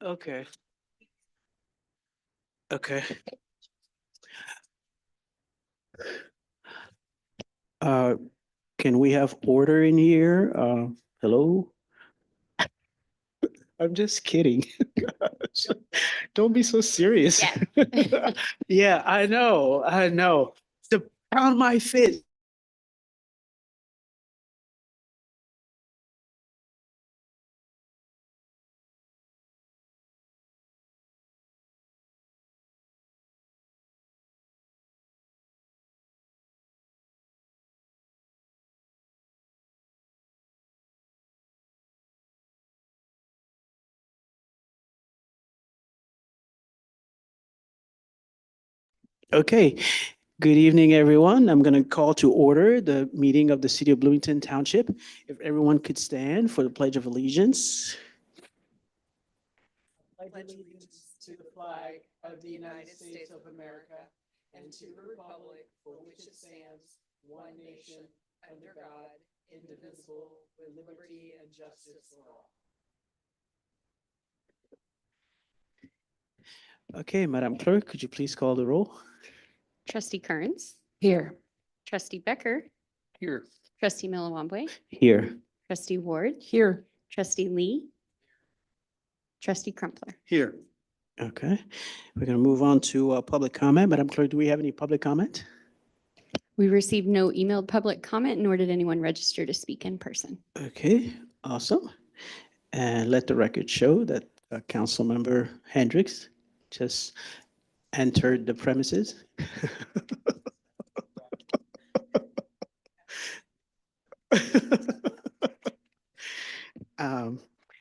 Okay. Okay. Uh, can we have order in here? Hello? I'm just kidding. Gosh. Don't be so serious. Yeah. Yeah, I know. I know. The pound my fist. Okay. Good evening, everyone. I'm going to call to order the meeting of the City of Bloomington Township. If everyone could stand for the Pledge of Allegiance. Pledge allegiance to the flag of the United States of America and to the republic for which it stands, one nation, under God, indivisible, with liberty and justice for all. Okay, Madam Clerk, could you please call the roll? Trustee Kearns, Here. trustee Becker, Here. trustee Millawamble, Here. trustee Ward, Here. trustee Lee, trustee Crumpler. Here. Okay, we're going to move on to public comment. Madam Clerk, do we have any public comment? We received no emailed public comment, nor did anyone register to speak in person. Okay, awesome. And let the record show that Councilmember Hendricks just entered the premises. Um,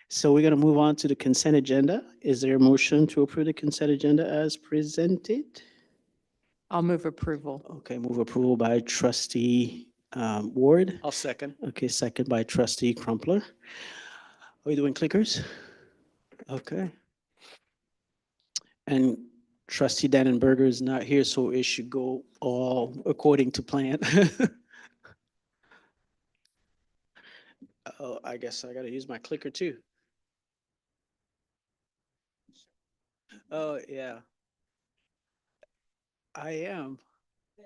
So we're going to move on to the consent agenda. Is there a motion to approve the consent agenda as presented? I'll move approval. Okay, move approval by trustee Ward. I'll second. Okay, second by trustee Crumpler. Are we doing clickers? Okay. And trustee Dannenberger is not here, so it should go all according to plan. Oh, I guess I gotta use my clicker too. Oh, yeah. I am.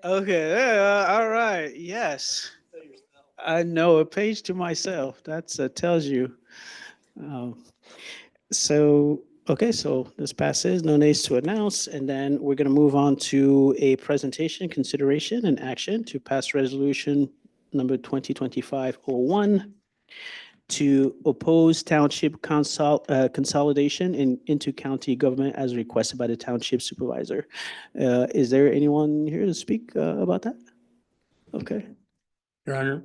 Okay, yeah, all right, yes. I know, a page to myself. That's tells you. Um, So, okay, so this passes, no nays to announce, and then we're going to move on to a presentation, consideration, and action to pass resolution number 2025-01 to oppose township consolidation into county government as requested by the township supervisor. Is there anyone here to speak about that? Okay. Your Honor,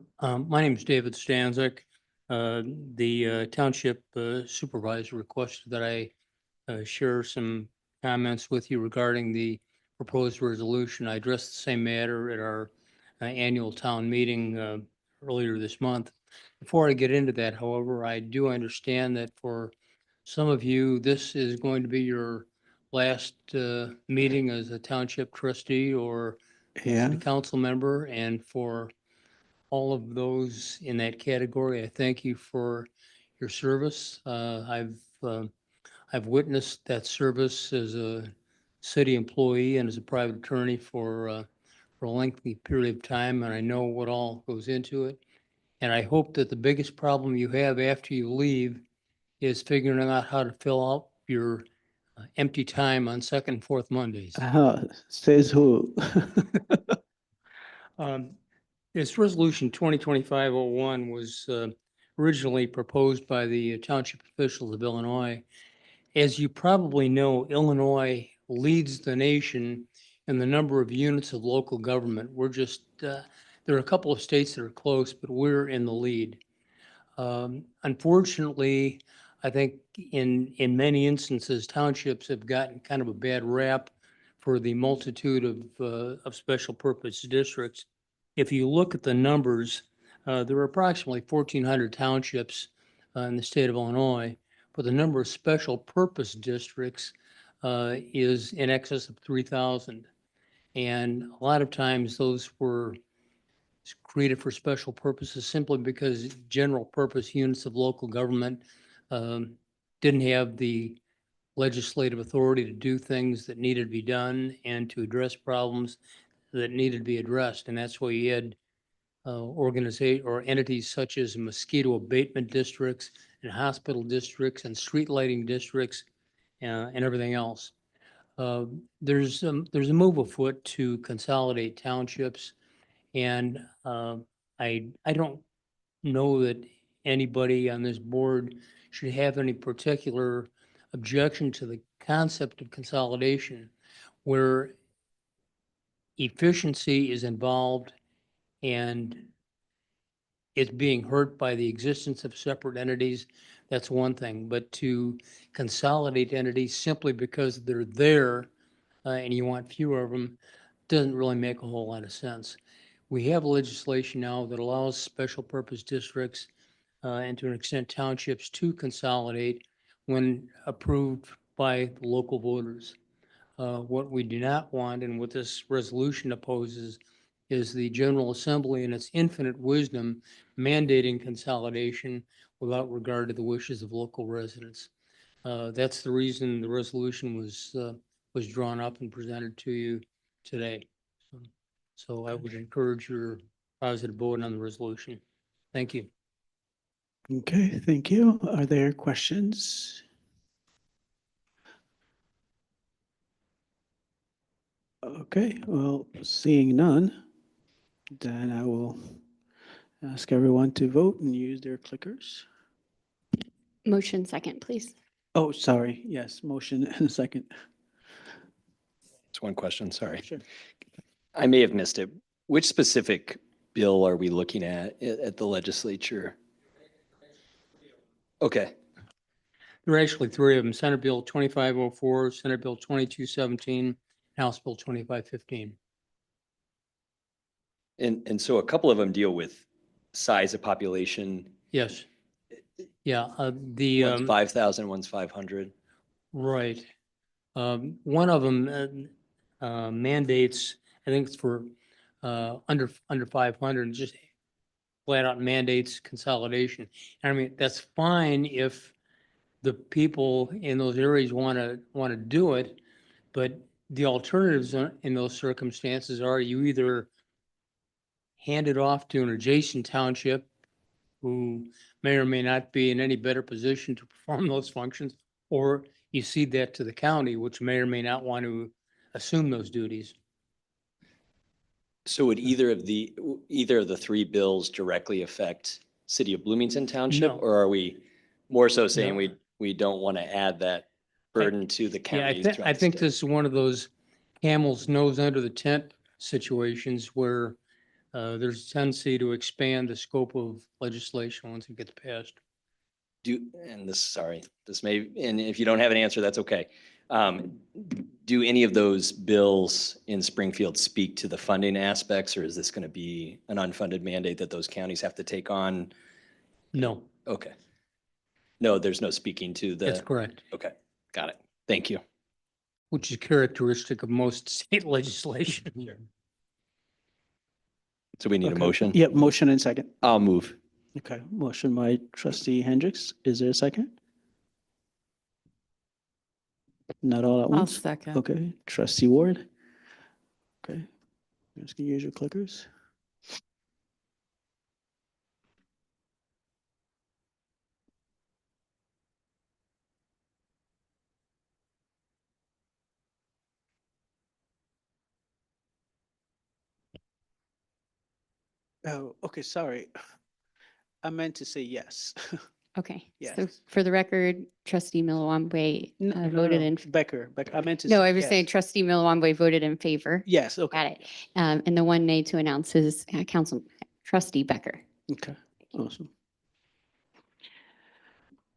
my name is David Stanzik. The township supervisor requested that I share some comments with you regarding the proposed resolution. I addressed the same matter at our annual town meeting earlier this month. Before I get into that, however, I do understand that for some of you, this is going to be your last meeting as a township trustee or Yeah. city council member, and for all of those in that category, I thank you for your service. I've witnessed that service as a city employee and as a private attorney for a lengthy period of time, and I know what all goes into it. And I hope that the biggest problem you have after you leave is figuring out how to fill out your empty time on second and fourth Mondays. Says who? This resolution 2025-01 was originally proposed by the township officials of Illinois. As you probably know, Illinois leads the nation in the number of units of local government. We're just, there are a couple of states that are close, but we're in the lead. Unfortunately, I think in many instances, townships have gotten kind of a bad rap for the multitude of special purpose districts. If you look at the numbers, there are approximately 1,400 townships in the state of Illinois, but the number of special purpose districts is in excess of 3,000. And a lot of times those were created for special purposes simply because general purpose units of local government didn't have the legislative authority to do things that needed to be done and to address problems that needed to be addressed. And that's why you had organization or entities such as mosquito abatement districts and hospital districts and street lighting districts and everything else. There's a move afoot to consolidate townships, and I don't know that anybody on this board should have any particular objection to the concept of consolidation, where efficiency is involved and it's being hurt by the existence of separate entities. That's one thing, but to consolidate entities simply because they're there and you want fewer of them doesn't really make a whole lot of sense. We have legislation now that allows special purpose districts and to an extent townships to consolidate when approved by the local voters. What we do not want and what this resolution opposes is the General Assembly in its infinite wisdom mandating consolidation without regard to the wishes of local residents. That's the reason the resolution was drawn up and presented to you today. So I would encourage your positive vote on the resolution. Thank you. Okay, thank you. Are there questions? Okay, well, seeing none, then I will ask everyone to vote and use their clickers. Motion second, please. Oh, sorry. Yes, motion and a second. Just one question, sorry. Sure. I may have missed it. Which specific bill are we looking at the legislature? Okay, There are actually three of them, Senate Bill 2504, Senate Bill 2217, House Bill 2515. and so a couple of them deal with size of population. Yes. Yeah, One's 5,000, one's 500. right. One of them mandates, I think it's for under 500, just flat out mandates consolidation. I mean, that's fine if the people in those areas want to do it, but the alternatives in those circumstances are you either hand it off to an adjacent township who may or may not be in any better position to perform those functions, or you cede that to the county, which may or may not want to assume those duties. So would either of the three bills directly affect City of Bloomington Township? No. Or are we more so saying No. we don't want to add that burden to the Yeah, counties? throughout I the think state? this is one of those camel's nose under the tent situations where there's a tendency to expand the scope of legislation once it gets passed. This may, and if you don't have an answer, that's okay. Do any of those bills in Springfield speak to the funding aspects, or is this going to be an unfunded mandate that those counties have to take on? No, Okay. No, there's no speaking to that's the, correct, okay, got it. Thank you. which is characteristic of most state legislation. So we need a Okay. motion? Yep, motion and second. I'll move. Okay, motion by trustee Hendricks. Is there a second? Not all at I'll once? second. Okay, trustee Ward. Okay, you're just gonna use your clickers. Oh, okay, sorry. I meant to say yes. Okay. So Yes. for the record, trustee Milwambe voted in. Becker, I meant to. No, say I was saying yes. trustee Milwambe voted in favor. Yes, okay. Got it. And the one nay to announce is council trustee Becker. Okay, awesome.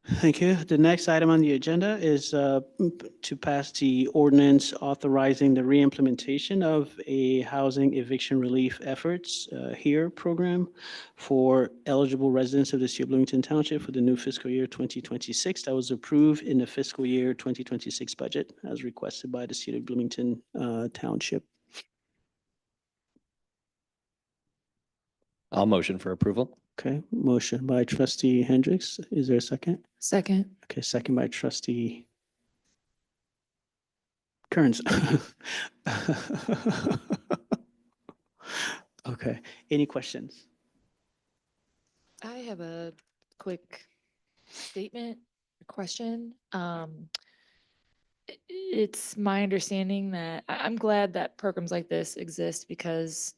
Thank you. The next item on the agenda is to pass the ordinance authorizing the reimplementation of a housing eviction relief efforts HERE program for eligible residents of the City of Bloomington Township for the new fiscal year 2026 that was approved in the fiscal year 2026 budget as requested by the City of Bloomington Township. I'll motion for approval. Okay, motion by trustee Hendricks. Is there a second? Second. Okay, second by trustee Kearns. Okay, any questions? I have a quick statement, question. It's my understanding that I'm glad that programs like this exist because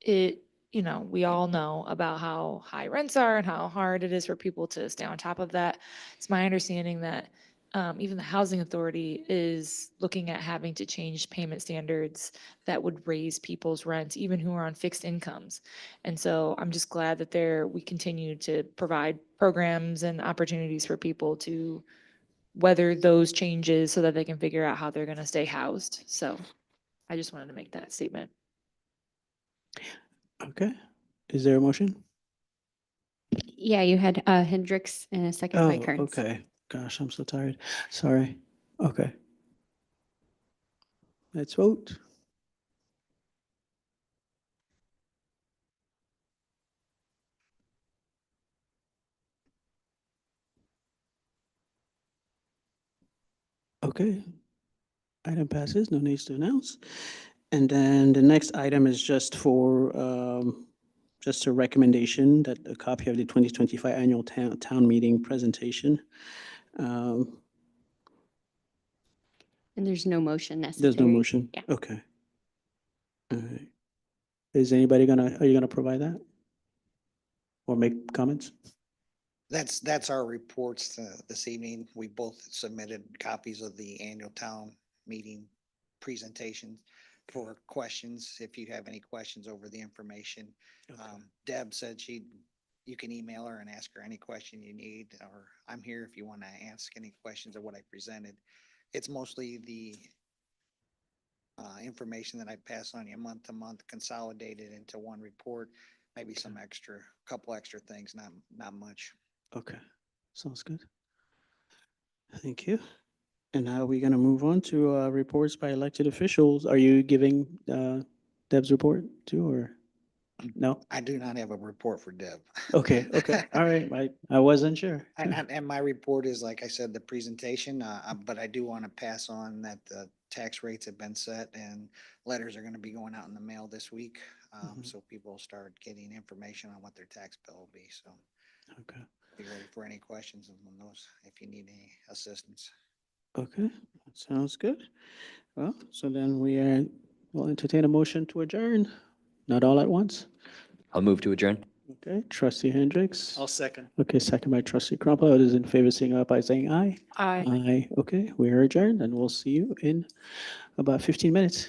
it, we all know about how high rents are and how hard it is for people to stay on top of that. It's my understanding that even the housing authority is looking at having to change payment standards that would raise people's rents, even who are on fixed incomes. And so I'm just glad that we continue to provide programs and opportunities for people to weather those changes so that they can figure out how they're going to stay housed. So I just wanted to make that statement. Okay, is there a motion? Yeah, you had Hendricks and a second by Oh, Kearns. okay. Gosh, I'm so tired. Sorry. Okay. Let's vote. Okay. Item passes, no needs to announce. And then the next item is just for, just a recommendation that a copy of the 2025 annual town meeting presentation. Um, And there's no motion necessary. There's no motion? Yeah. Okay. All right. Is anybody are you gonna provide that? Or make comments? That's our reports this evening. We both submitted copies of the annual town meeting presentation for questions, if you have any questions over the information. Deb said you can email her and ask her any question you need, or I'm here if you want to ask any questions of what I presented. It's mostly the information that I pass on you month to month, consolidated into one report, maybe some couple extra things, not much. Okay, sounds good. Thank you. And now we're gonna move on to reports by elected officials. Are you giving Deb's report too, or no? I do not have a report for Deb. Okay, okay, all right, I wasn't sure. And my report is, like I said, the presentation, but I do want to pass on that the tax rates have been set and letters are going to be going out in the mail this week. Mhm. So people will start getting information on what their tax bill will be. So Okay, be ready for any questions on those if you need any assistance. okay, sounds good. Well, so then we'll entertain a motion to adjourn, not all at once. I'll move to adjourn. Okay, trustee Hendricks. I'll second. Okay, second by trustee Crumple. All those in favor, signify by saying aye. Aye. Aye, okay, we are adjourned and we'll see you in about 15 minutes.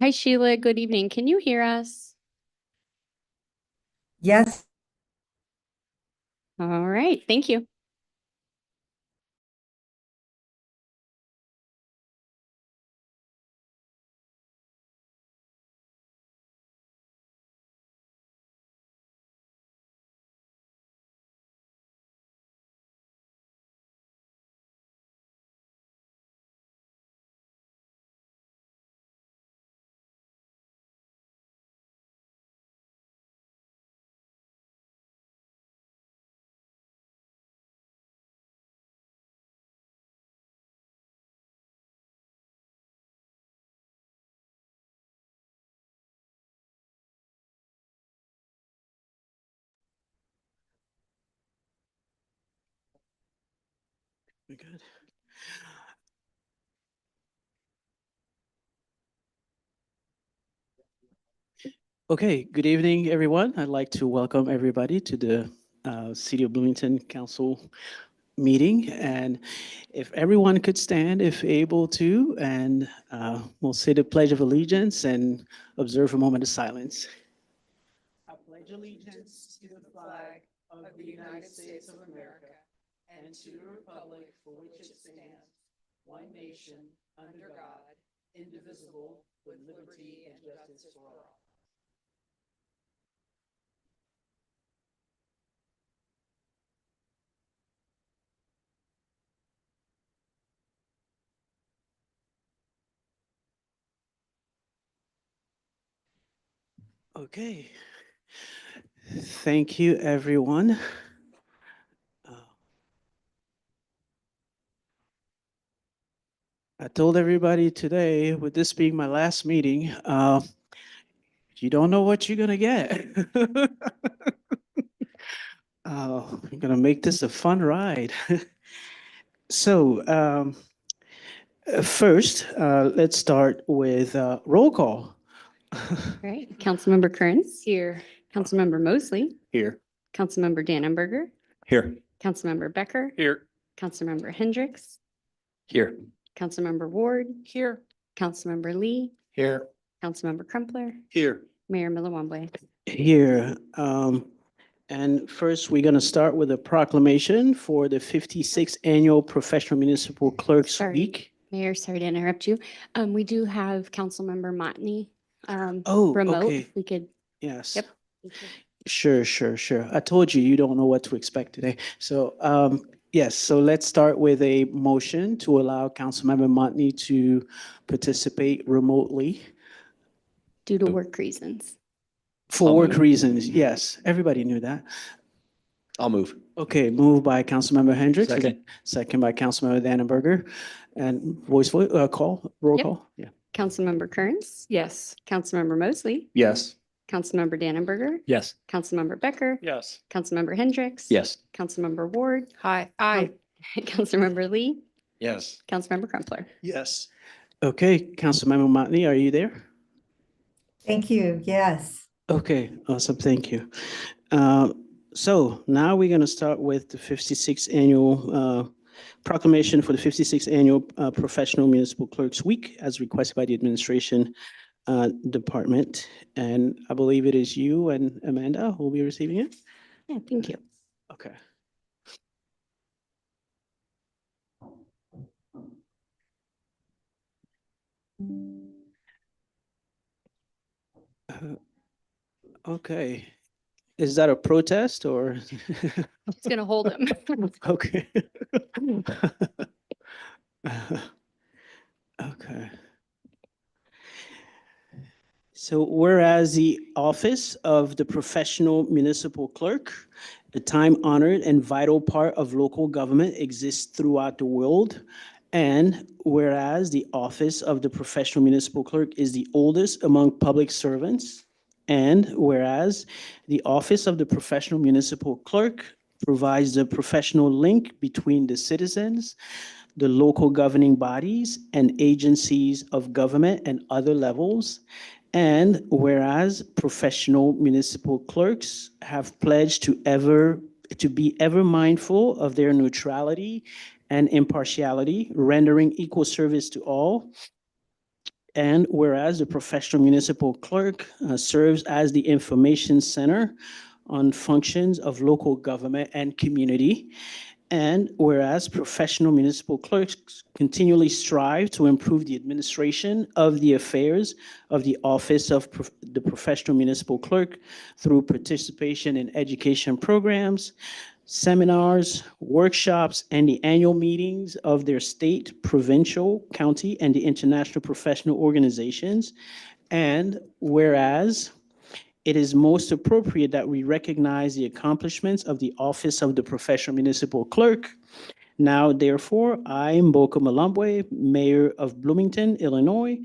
Hi, Sheila. Good evening. Can you hear us? Yes, All right. Thank you. We good? Okay, good evening, everyone. I'd like to welcome everybody to the City of Bloomington Council meeting. And if everyone could stand, if able to, and we'll say the Pledge of Allegiance and observe a moment of silence. I pledge allegiance to the flag of the United States of America and to the republic for which it stands, one nation, under God, indivisible, with liberty and justice for all. Okay. Thank you, everyone. I told everybody today, with this being my last meeting, you don't know what you're gonna get. I'm gonna make this a fun ride. So, first, let's start with roll call. All right. Councilmember Kearns, Here. Councilmember Mosley, Here. Councilmember Dannenberger, Here. Councilmember Becker, Here. Councilmember Hendricks, Here. Councilmember Ward, Here. Councilmember Lee, Here. Councilmember Crumpler, Here. Mayor Millawamble. Here. And first, we're gonna start with a proclamation for the 56th Annual Professional Municipal Clerks Sorry. Week. Mayor, sorry to interrupt you. We do have Councilmember Motney Oh, remote. okay. If we could, Yes. yep. Thank you. Sure. I told you, you don't know what to expect today. So, yes, so let's start with a motion to allow Councilmember Montney to participate remotely Due to work reasons. for I'll work move. reasons. Yes, everybody knew that. I'll move. Okay, moved by Councilmember Hendricks. Second. Second by Councilmember Dannenberger. And call, roll Yep. call? Yeah. Councilmember Kearns, Yes. Councilmember Mosley, Yes. Councilmember Dannenberger, Yes. Councilmember Becker, Yes. Councilmember Hendricks. Yes. Councilmember Ward, Hi. Aye. Councilmember Lee, Yes. Councilmember Crumpler. Yes. Okay, Councilmember Montney, are you there? thank you. Yes. Okay, awesome, thank you. So now we're going to start with the 56th annual proclamation for the 56th annual Professional Municipal Clerks Week as requested by the administration department. And I believe it is you and Amanda who will be receiving it. Yeah, thank you. Okay. Okay. Is that a protest or? It's gonna hold him. Okay. Okay. So whereas the office of the professional municipal clerk, a time-honored and vital part of local government, exists throughout the world. And whereas the office of the professional municipal clerk is the oldest among public servants. And whereas the office of the professional municipal clerk provides the professional link between the citizens, the local governing bodies and agencies of government and other levels. And whereas professional municipal clerks have pledged to be ever mindful of their neutrality and impartiality, rendering equal service to all. And whereas the professional municipal clerk serves as the information center on functions of local government and community. And whereas professional municipal clerks continually strive to improve the administration of the affairs of the office of the professional municipal clerk through participation in education programs, seminars, workshops, and the annual meetings of their state, provincial, county, and the international professional organizations. And whereas it is most appropriate that we recognize the accomplishments of the office of the professional municipal clerk. Now, therefore, I, Mboka Malambwe, Mayor of Bloomington, Illinois,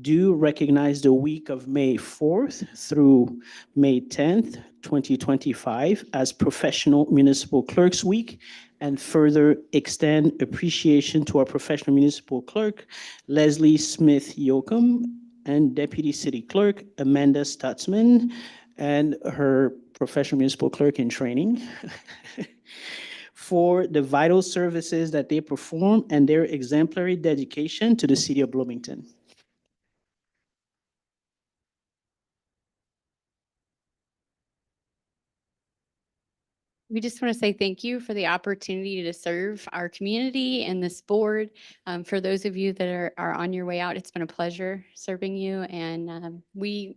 do recognize the week of May 4th through May 10th, 2025 as Professional Municipal Clerks Week, and further extend appreciation to our professional municipal clerk, Leslie Smith Yoakum, and Deputy City Clerk Amanda Stutzman, and her professional municipal clerk in training for the vital services that they perform and their exemplary dedication to the city of Bloomington. We just want to say thank you for the opportunity to serve our community and this board. For those of you that are on your way out, it's been a pleasure serving you, and we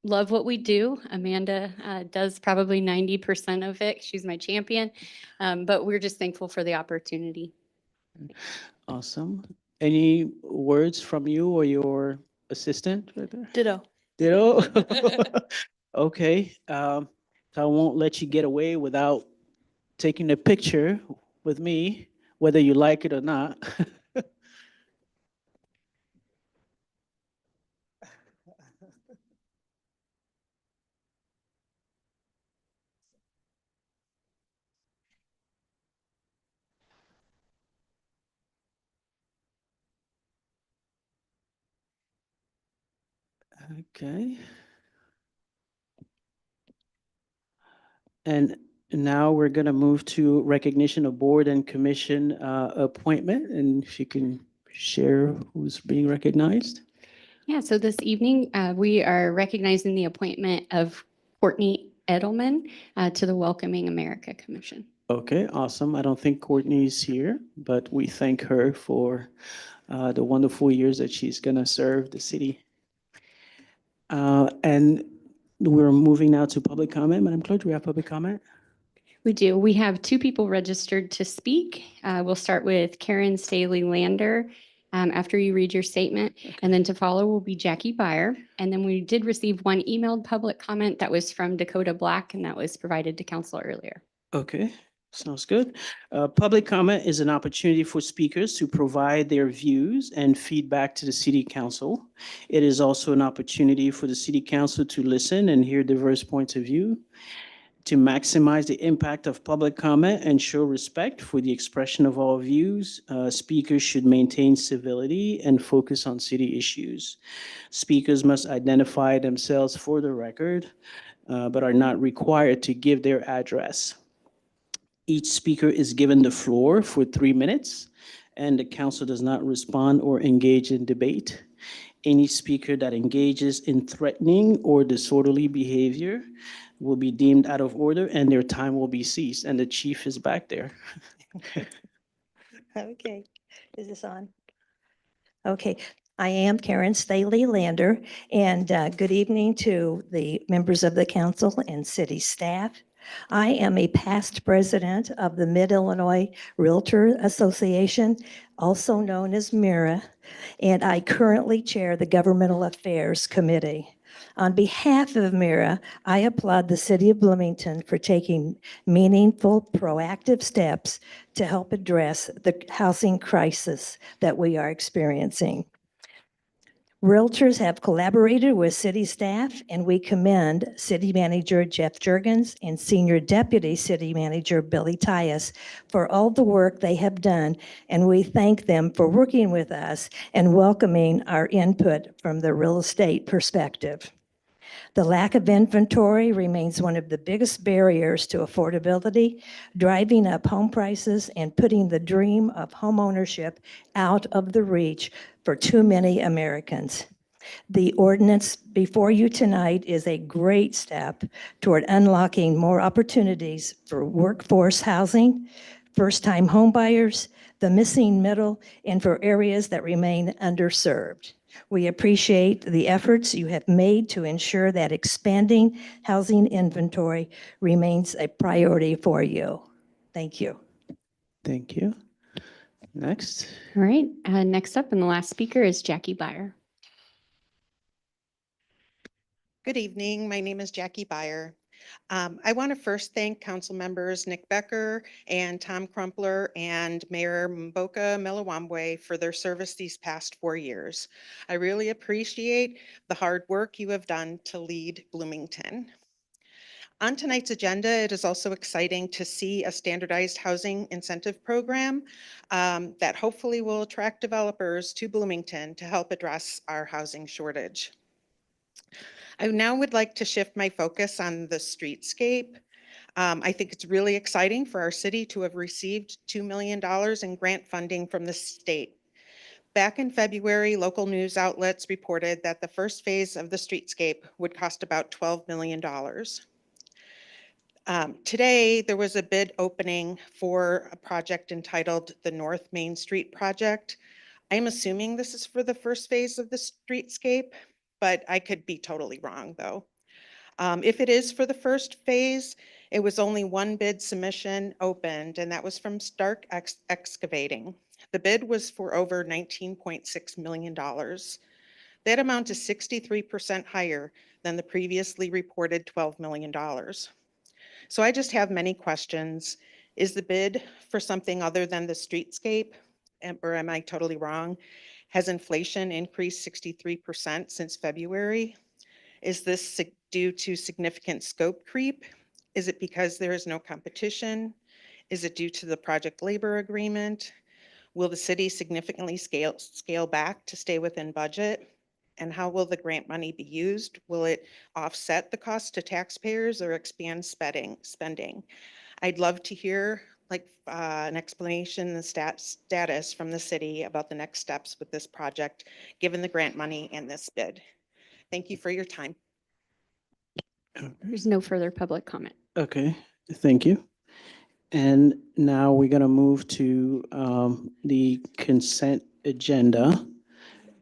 love what we do. Amanda does probably 90% of it. She's my champion, but we're just thankful for the opportunity. Awesome. Any words from you or your assistant right there? Ditto. Ditto? Okay, so I won't let you get away without taking a picture with me, whether you like it or not. Okay. And now we're going to move to recognition of board and commission appointment. And if you can share who's being recognized. Yeah, so this evening, we are recognizing the appointment of Courtney Edelman to the Welcoming America Commission. Okay, awesome. I don't think Courtney's here, but we thank her for the wonderful years that she's going to serve the city. And we're moving now to public comment. Madam Clerk, do we have public comment? We do. We have two people registered to speak. We'll start with Karen Staley Lander after you read your statement. And then to follow will be Jackie Byer. And then we did receive one emailed public comment that was from Dakota Black, and that was provided to council earlier. Okay, sounds good. Public comment is an opportunity for speakers to provide their views and feedback to the city council. It is also an opportunity for the city council to listen and hear diverse points of view. To maximize the impact of public comment and show respect for the expression of all views, speakers should maintain civility and focus on city issues. Speakers must identify themselves for the record, but are not required to give their address. Each speaker is given the floor for 3 minutes, and the council does not respond or engage in debate. Any speaker that engages in threatening or disorderly behavior will be deemed out of order and their time will be ceased. And the chief is back there. Okay, is this on? Okay, I am Karen Staley Lander, and good evening to the members of the council and city staff. I am a past president of the Mid-Illinois Realtor Association, also known as MIRA, and I currently chair the Governmental Affairs Committee. On behalf of MIRA, I applaud the city of Bloomington for taking meaningful, proactive steps to help address the housing crisis that we are experiencing. Realtors have collaborated with city staff, and we commend City Manager Jeff Juergens and Senior Deputy City Manager Billy Tyus for all the work they have done, and we thank them for working with us and welcoming our input from the real estate perspective. The lack of inventory remains one of the biggest barriers to affordability, driving up home prices and putting the dream of homeownership out of the reach for too many Americans. The ordinance before you tonight is a great step toward unlocking more opportunities for workforce housing, first-time homebuyers, the missing middle, and for areas that remain underserved. We appreciate the efforts you have made to ensure that expanding housing inventory remains a priority for you. Thank you. Thank you. Next. All right, next up and the last speaker is Jackie Byer. Good evening. My name is Jackie Byer. I want to first thank council members Nick Becker and Tom Crumpler and Mayor Mboka Melawambwe for their service these past 4 years. I really appreciate the hard work you have done to lead Bloomington. On tonight's agenda, it is also exciting to see a standardized housing incentive program that hopefully will attract developers to Bloomington to help address our housing shortage. I now would like to shift my focus on the streetscape. I think it's really exciting for our city to have received $2 million in grant funding from the state. Back in February, local news outlets reported that the first phase of the streetscape would cost about $12 million. Today, there was a bid opening for a project entitled the North Main Street Project. I'm assuming this is for the first phase of the streetscape, but I could be totally wrong though. If it is for the first phase, it was only one bid submission opened, and that was from Stark Excavating. The bid was for over $19.6 million. That amount is 63% higher than the previously reported $12 million. So I just have many questions. Is the bid for something other than the streetscape? Or am I totally wrong? Has inflation increased 63% since February? Is this due to significant scope creep? Is it because there is no competition? Is it due to the project labor agreement? Will the city significantly scale back to stay within budget? And how will the grant money be used? Will it offset the cost to taxpayers or expand spending? I'd love to hear an explanation and status from the city about the next steps with this project, given the grant money and this bid. Thank you for your time. There's no further public comment. Okay, thank you. And now we're gonna move to the consent agenda.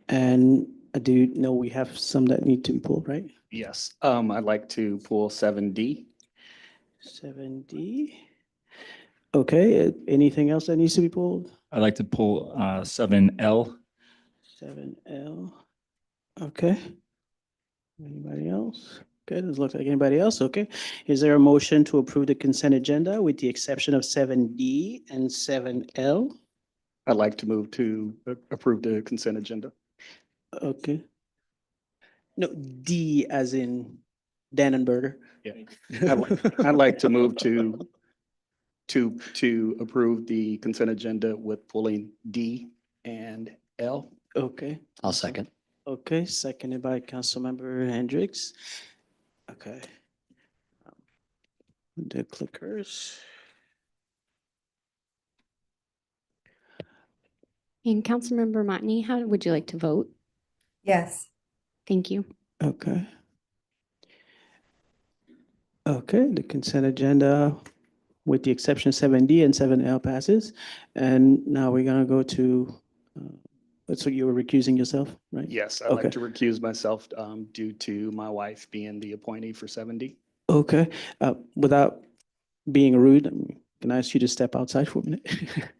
And I do know we have some that need to be pulled, right? Yes, I'd like to pull 7D. 7D. Okay, anything else that needs to be pulled? I'd like to pull 7L. 7L. Okay. Anybody else? Okay, doesn't look like anybody else. Okay. Is there a motion to approve the consent agenda with the exception of 7D and 7L? I'd like to move to approve the consent agenda. Okay. No, D as in Dannenberger. Yeah. I'd like to move to approve the consent agenda with pulling D and L. Okay. I'll second. Okay, seconded by Councilmember Hendricks. Okay. The clickers. And Councilmember Motney, how would you like to vote? Yes. Thank you. Okay. Okay, the consent agenda with the exception of 7D and 7L passes. And now we're gonna go to, so you were recusing yourself, right? Yes, I'd like Okay. to recuse myself due to my wife being the appointee for 7D. Okay, without being rude, can I ask you to step outside for a minute?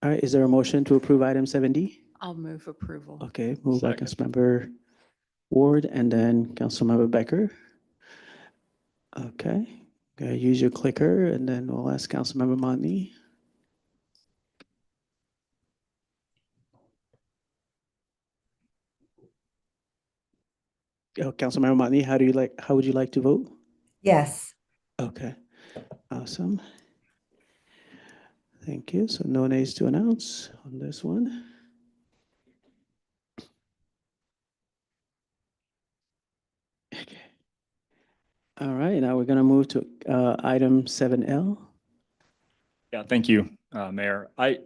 All right, is there a motion to approve item 7D? I'll move approval. Okay, moved by Second. Councilmember Ward and then Councilmember Becker. Okay, use your clicker and then we'll ask Councilmember Motney. Councilmember Motney, how would you like to vote? Yes. Okay, awesome. Thank you. So no nays to announce on this one. Okay. All right, now we're gonna move to item 7L. Yeah, thank you, Mayor. I'm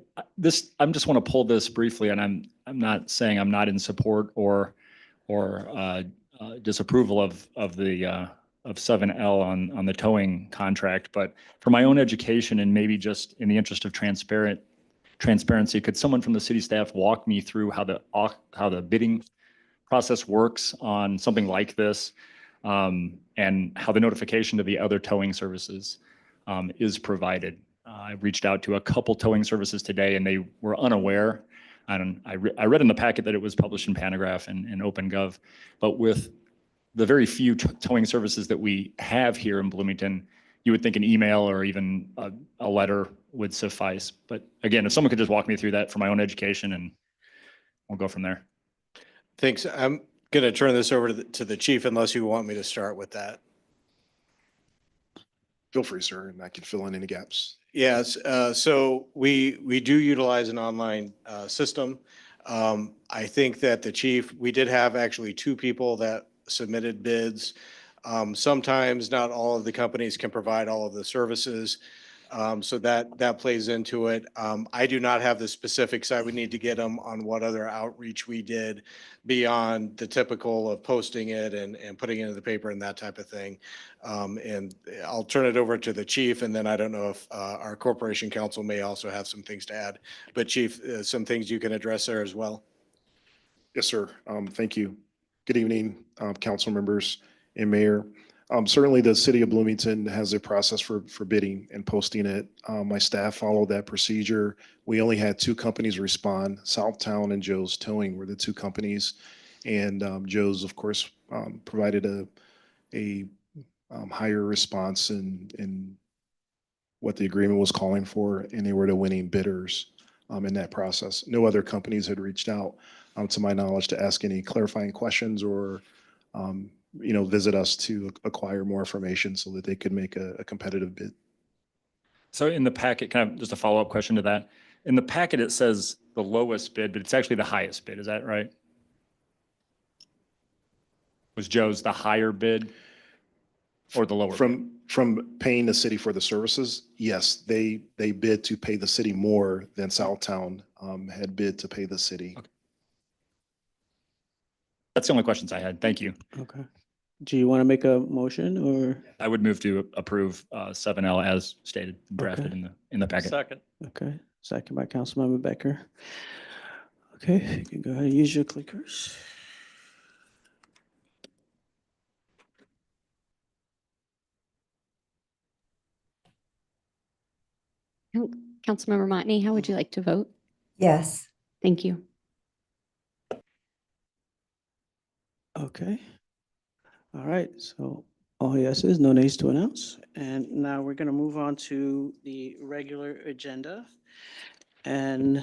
just want to pull this briefly, and I'm not saying I'm not in support or disapproval of the of 7L on the towing contract, but for my own education and maybe just in the interest of transparency, could someone from the city staff walk me through how the bidding process works on something like this, and how the notification to the other towing services is provided? I reached out to a couple towing services today, and they were unaware. And I read in the packet that it was published in Panagraph and OpenGov, but with the very few towing services that we have here in Bloomington, you would think an email or even a letter would suffice. But again, if someone could just walk me through that for my own education, and we'll go from there. Thanks. I'm going to turn this over to the chief unless you want me to start with that. Feel free, sir, and I can fill in any gaps. Yes, so we do utilize an online system. I think that the chief, we did have actually 2 people that submitted bids. Sometimes not all of the companies can provide all of the services. So that plays into it. I do not have the specifics. I would need to get them on what other outreach we did beyond the typical of posting it and putting it in the paper and that type of thing. And I'll turn it over to the chief, and then I don't know if our corporation counsel may also have some things to add. But chief, some things you can address there as well. Yes, sir. Thank you. Good evening, council members and mayor. Certainly the city of Bloomington has a process for bidding and posting it. My staff followed that procedure. We only had 2 companies respond. Southtown and Joe's Towing were the 2 companies. And Joe's, of course, provided a higher response in what the agreement was calling for, and they were the winning bidders in that process. No other companies had reached out, to my knowledge, to ask any clarifying questions or visit us to acquire more information so that they could make a competitive bid. So in the packet, kind of just a follow-up question to that. In the packet, it says the lowest bid, but it's actually the highest bid. Is that right? Was Joe's the higher bid or the lower bid? From paying the city for the services, yes, they bid to pay the city more than Southtown had bid to pay the city. Okay. That's the only questions I had. Thank you. Okay. Do you want to make a motion or? I would move to approve 7L as stated, drafted Okay. in the packet. Second. Okay, second by Councilmember Becker. Okay, you can go ahead and use your clickers. Councilmember Motney, how would you like to vote? Yes. Thank you. Okay. All right, so all yeses, no nays to announce. And now we're going to move on to the regular agenda. And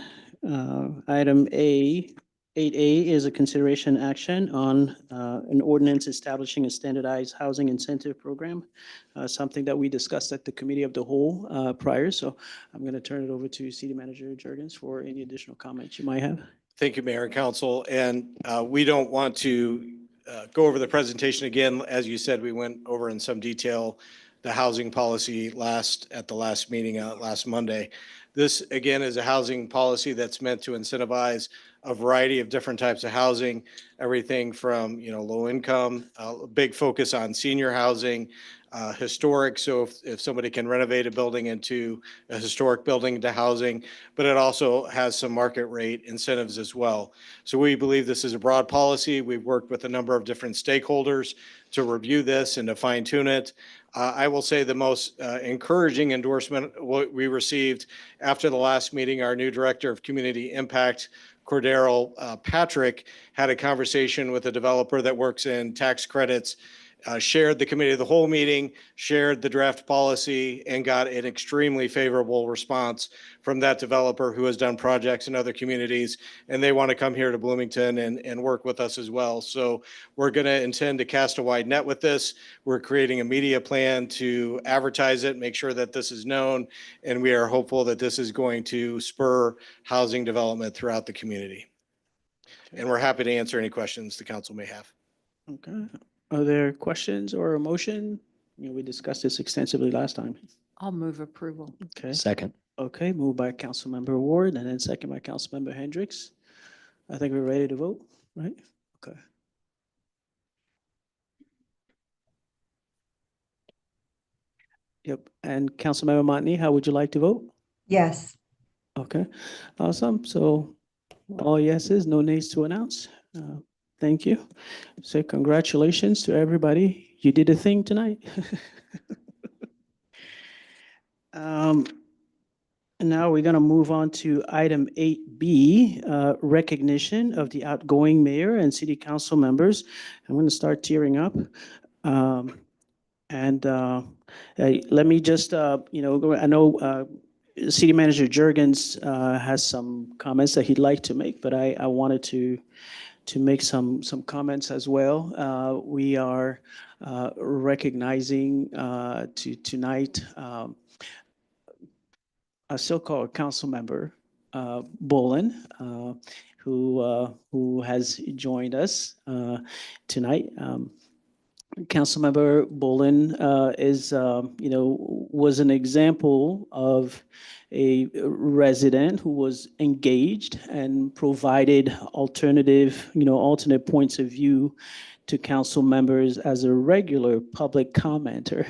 item 8A is a consideration action on an ordinance establishing a standardized housing incentive program, something that we discussed at the committee of the whole prior. So I'm going to turn it over to City Manager Jurgens for any additional comments you might have. Thank you, Mayor and Council. And we don't want to go over the presentation again. As you said, we went over in some detail the housing policy at the last meeting last Monday. This, again, is a housing policy that's meant to incentivize a variety of different types of housing, everything from, low income, a big focus on senior housing, historic. So if somebody can renovate a building into a historic building to housing, but it also has some market rate incentives as well. So we believe this is a broad policy. We've worked with a number of different stakeholders to review this and to fine tune it. I will say the most encouraging endorsement we received after the last meeting, our new Director of Community Impact, Cordero Patrick, had a conversation with a developer that works in tax credits, shared the committee of the whole meeting, shared the draft policy, and got an extremely favorable response from that developer who has done projects in other communities, and they want to come here to Bloomington and work with us as well. So we're going to intend to cast a wide net with this. We're creating a media plan to advertise it, make sure that this is known, and we are hopeful that this is going to spur housing development throughout the community. And we're happy to answer any questions the council may have. Okay. Are there questions or a motion? We discussed this extensively last time. I'll move approval. Okay, Second. okay, moved by Councilmember Ward and then second by Councilmember Hendricks. I think we're ready to vote, right? Okay. Yep, and Councilmember Motney, how would you like to vote? Yes. Okay, awesome. So all yeses, no nays to announce. Thank you. So congratulations to everybody. You did a thing tonight. Now we're going to move on to item 8B, recognition of the outgoing mayor and city council members. I'm going to start tearing up. And let me just, I know City Manager Jurgens has some comments that he'd like to make, but I wanted to make some comments as well. We are recognizing tonight a so-called council member, Bolin, who has joined us tonight. Councilmember Bolin was an example of a resident who was engaged and provided alternate points of view to council members as a regular public commenter.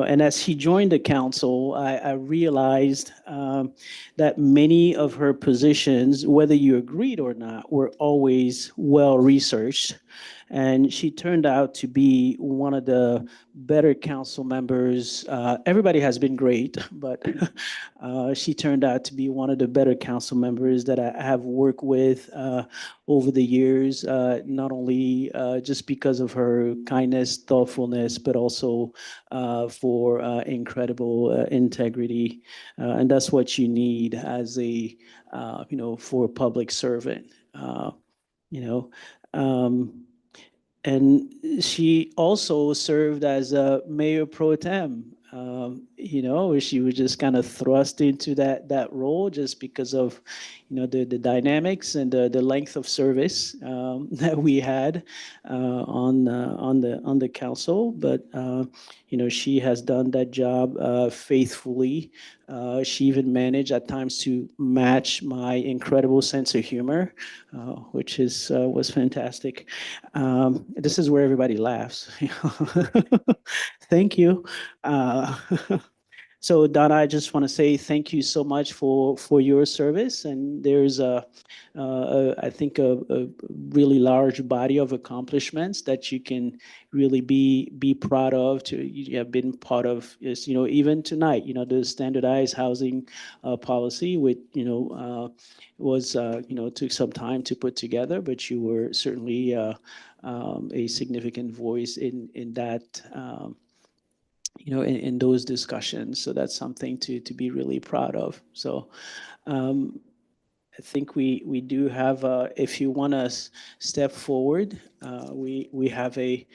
And as he joined the council, I realized that many of her positions, whether you agreed or not, were always well researched. And she turned out to be one of the better council members. Everybody has been great, but she turned out to be one of the better council members that I have worked with over the years, not only just because of her kindness, thoughtfulness, but also for incredible integrity. And that's what you need as for a public servant. And she also served as a mayor pro tem. She was just kind of thrust into that role just because of, the dynamics and the length of service that we had on the council. But she has done that job faithfully. She even managed at times to match my incredible sense of humor, which was fantastic. This is where everybody laughs. Thank you. So Donna, I just want to say thank you so much for your service. And there's I think a really large body of accomplishments that you can really be proud of. You have been part of is even tonight. The standardized housing policy, which was took some time to put together, but you were certainly a significant voice in that. In those discussions. So that's something to be really proud of. So I think we do have, if you want to step forward, we have a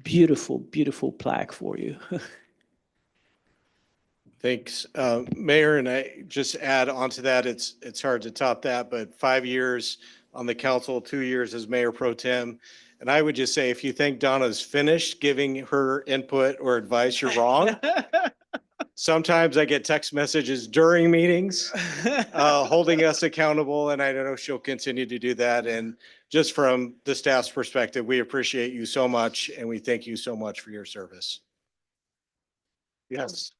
beautiful, beautiful plaque for you. Thanks, Mayor, and I just add on to that, it's hard to top that, but 5 years on the council, 2 years as Mayor Pro Tem. And I would just say, if you think Donna's finished giving her input or advice, you're wrong. Sometimes I get text messages during meetings holding us accountable, and I know she'll continue to do that. And just from the staff's perspective, we appreciate you so much, and we thank you so much for your service. Yes.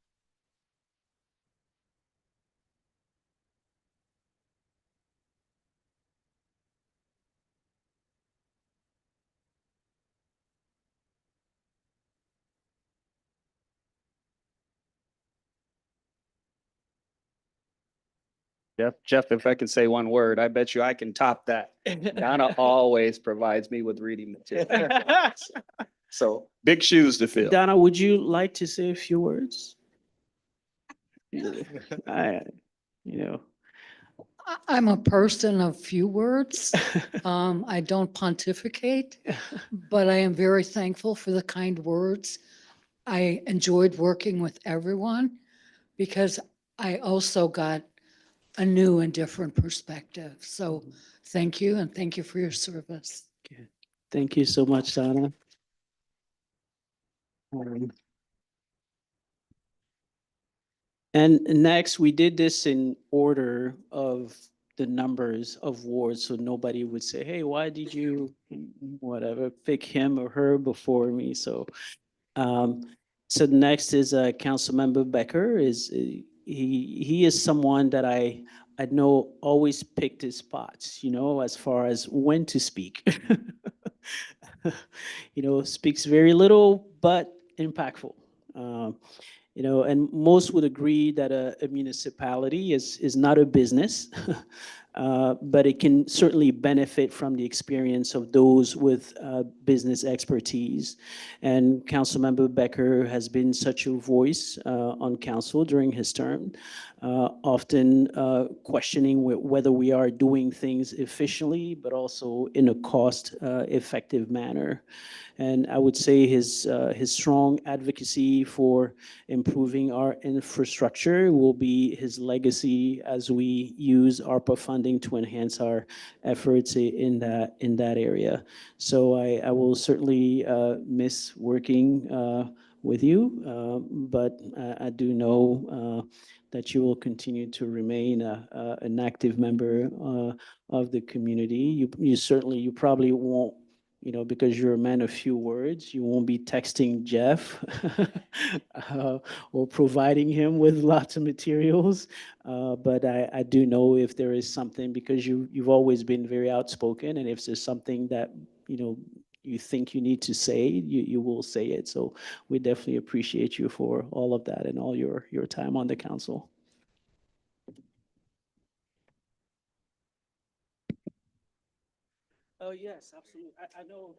Jeff, if I could say one word, I bet you I can top that. Donna always provides me with reading material. So big shoes to fill. Donna, would you like to say a few words? I, I'm a person of few words. I don't pontificate, but I am very thankful for the kind words. I enjoyed working with everyone because I also got a new and different perspective. So thank you, and thank you for your service. Thank you so much, Donna. Um, And next, we did this in order of the numbers of wards, so nobody would say, hey, why did you, whatever, pick him or her before me? Um, so next is Councilmember Becker. He is someone that I know always picked his spots, as far as when to speak. Speaks very little, but impactful. Um, and most would agree that a municipality is not a business, but it can certainly benefit from the experience of those with business expertise. And Councilmember Becker has been such a voice on council during his term, often questioning whether we are doing things efficiently, but also in a cost-effective manner. And I would say his strong advocacy for improving our infrastructure will be his legacy as we use ARPA funding to enhance our efforts in that area. So I will certainly miss working with you, but I do know that you will continue to remain an active member of the community. You probably won't, because you're a man of few words, you won't be texting Jeff or providing him with lots of materials. But I do know if there is something, because you've always been very outspoken, and if there's something that, you think you need to say, you will say it. So we definitely appreciate you for all of that and all your time on the council. Oh, yes, absolutely. I know.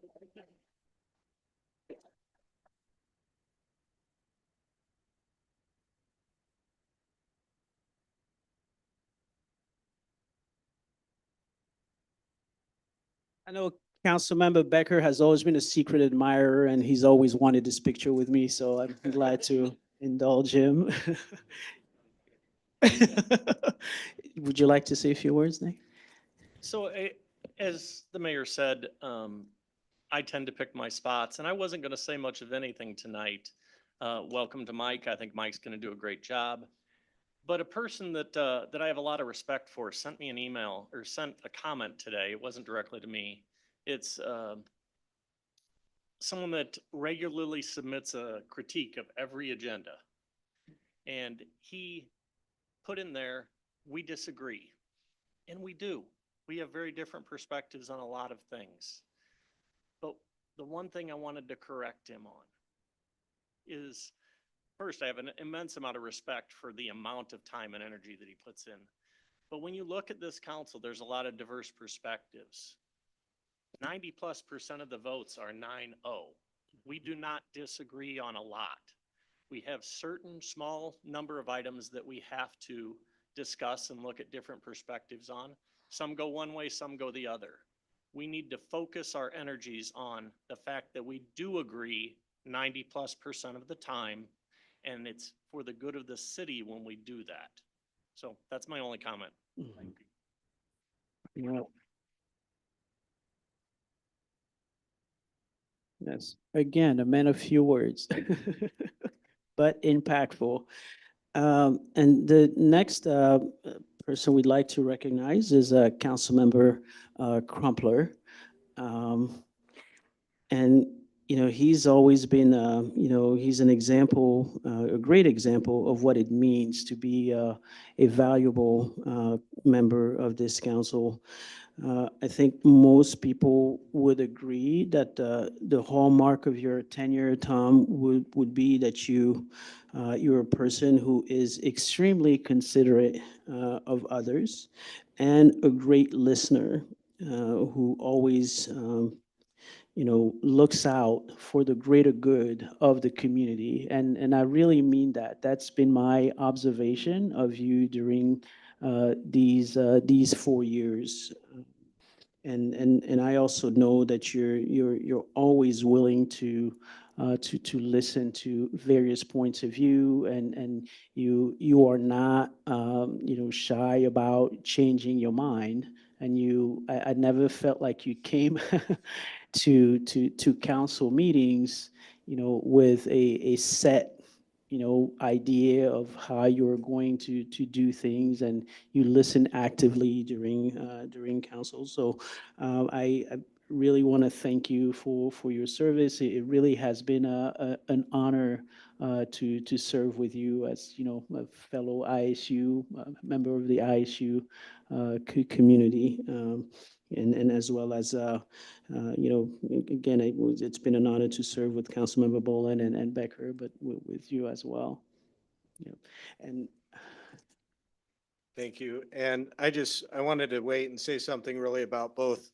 I know Councilmember Becker has always been a secret admirer, and he's always wanted this picture with me, so I'm glad to indulge him. Would you like to say a few words, Nick? So as the mayor said, I tend to pick my spots, and I wasn't going to say much of anything tonight. Welcome to Mike. I think Mike's going to do a great job. But a person that I have a lot of respect for sent me an email or sent a comment today. It wasn't directly to me. It's someone that regularly submits a critique of every agenda. And he put in there, we disagree. And we do. We have very different perspectives on a lot of things. But the one thing I wanted to correct him on is, first, I have an immense amount of respect for the amount of time and energy that he puts in. But when you look at this council, there's a lot of diverse perspectives. 90+% of the votes are 9-0. We do not disagree on a lot. We have certain small number of items that we have to discuss and look at different perspectives on. Some go one way, some go the other. We need to focus our energies on the fact that we do agree 90+% of the time, and it's for the good of the city when we do that. So that's my only comment. Yeah. Yes, again, a man of few words, but impactful. And the next person we'd like to recognize is Councilmember Crumpler. And, he's always been, he's an example, a great example of what it means to be a valuable member of this council. I think most people would agree that the hallmark of your tenure, Tom, would be that you're a person who is extremely considerate of others and a great listener who always looks out for the greater good of the community. And I really mean that. That's been my observation of you during these 4 years. And I also know that you're always willing to listen to various points of view, and you are not shy about changing your mind. And I never felt like you came to council meetings, with a set, idea of how you're going to do things, and you listen actively during council. So I really want to thank you for your service. It really has been an honor to serve with you as, a fellow ISU, member of the ISU community. And as well as, again, it's been an honor to serve with Councilmember Bolin and Becker, but with you as well. Yeah. And Thank you. And I wanted to wait and say something really about both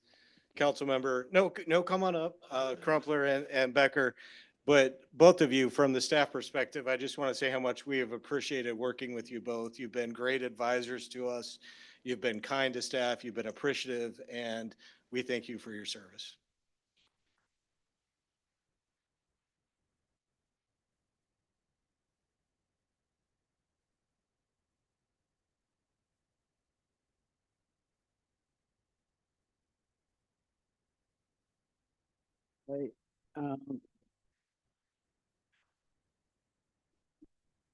no, come on up, Crumpler and Becker. But both of you, from the staff perspective, I just want to say how much we have appreciated working with you both. You've been great advisors to us. You've been kind to staff. You've been appreciative, and we thank you for your service. right. Um,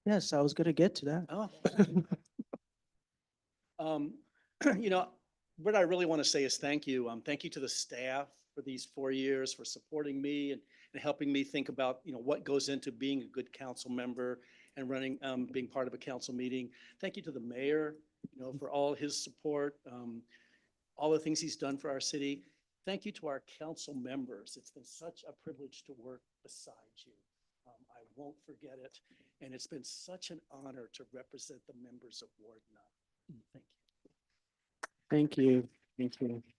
yes, I was going to get to that. Oh. Um, what I really want to say is thank you. Thank you to the staff for these 4 years, for supporting me and helping me think about, what goes into being a good council member and running, being part of a council meeting. Thank you to the mayor, for all his support, all the things he's done for our city. Thank you to our council members. It's been such a privilege to work beside you. I won't forget it. And it's been such an honor to represent the members of Ward 9. Thank you. Thank you. Thank you.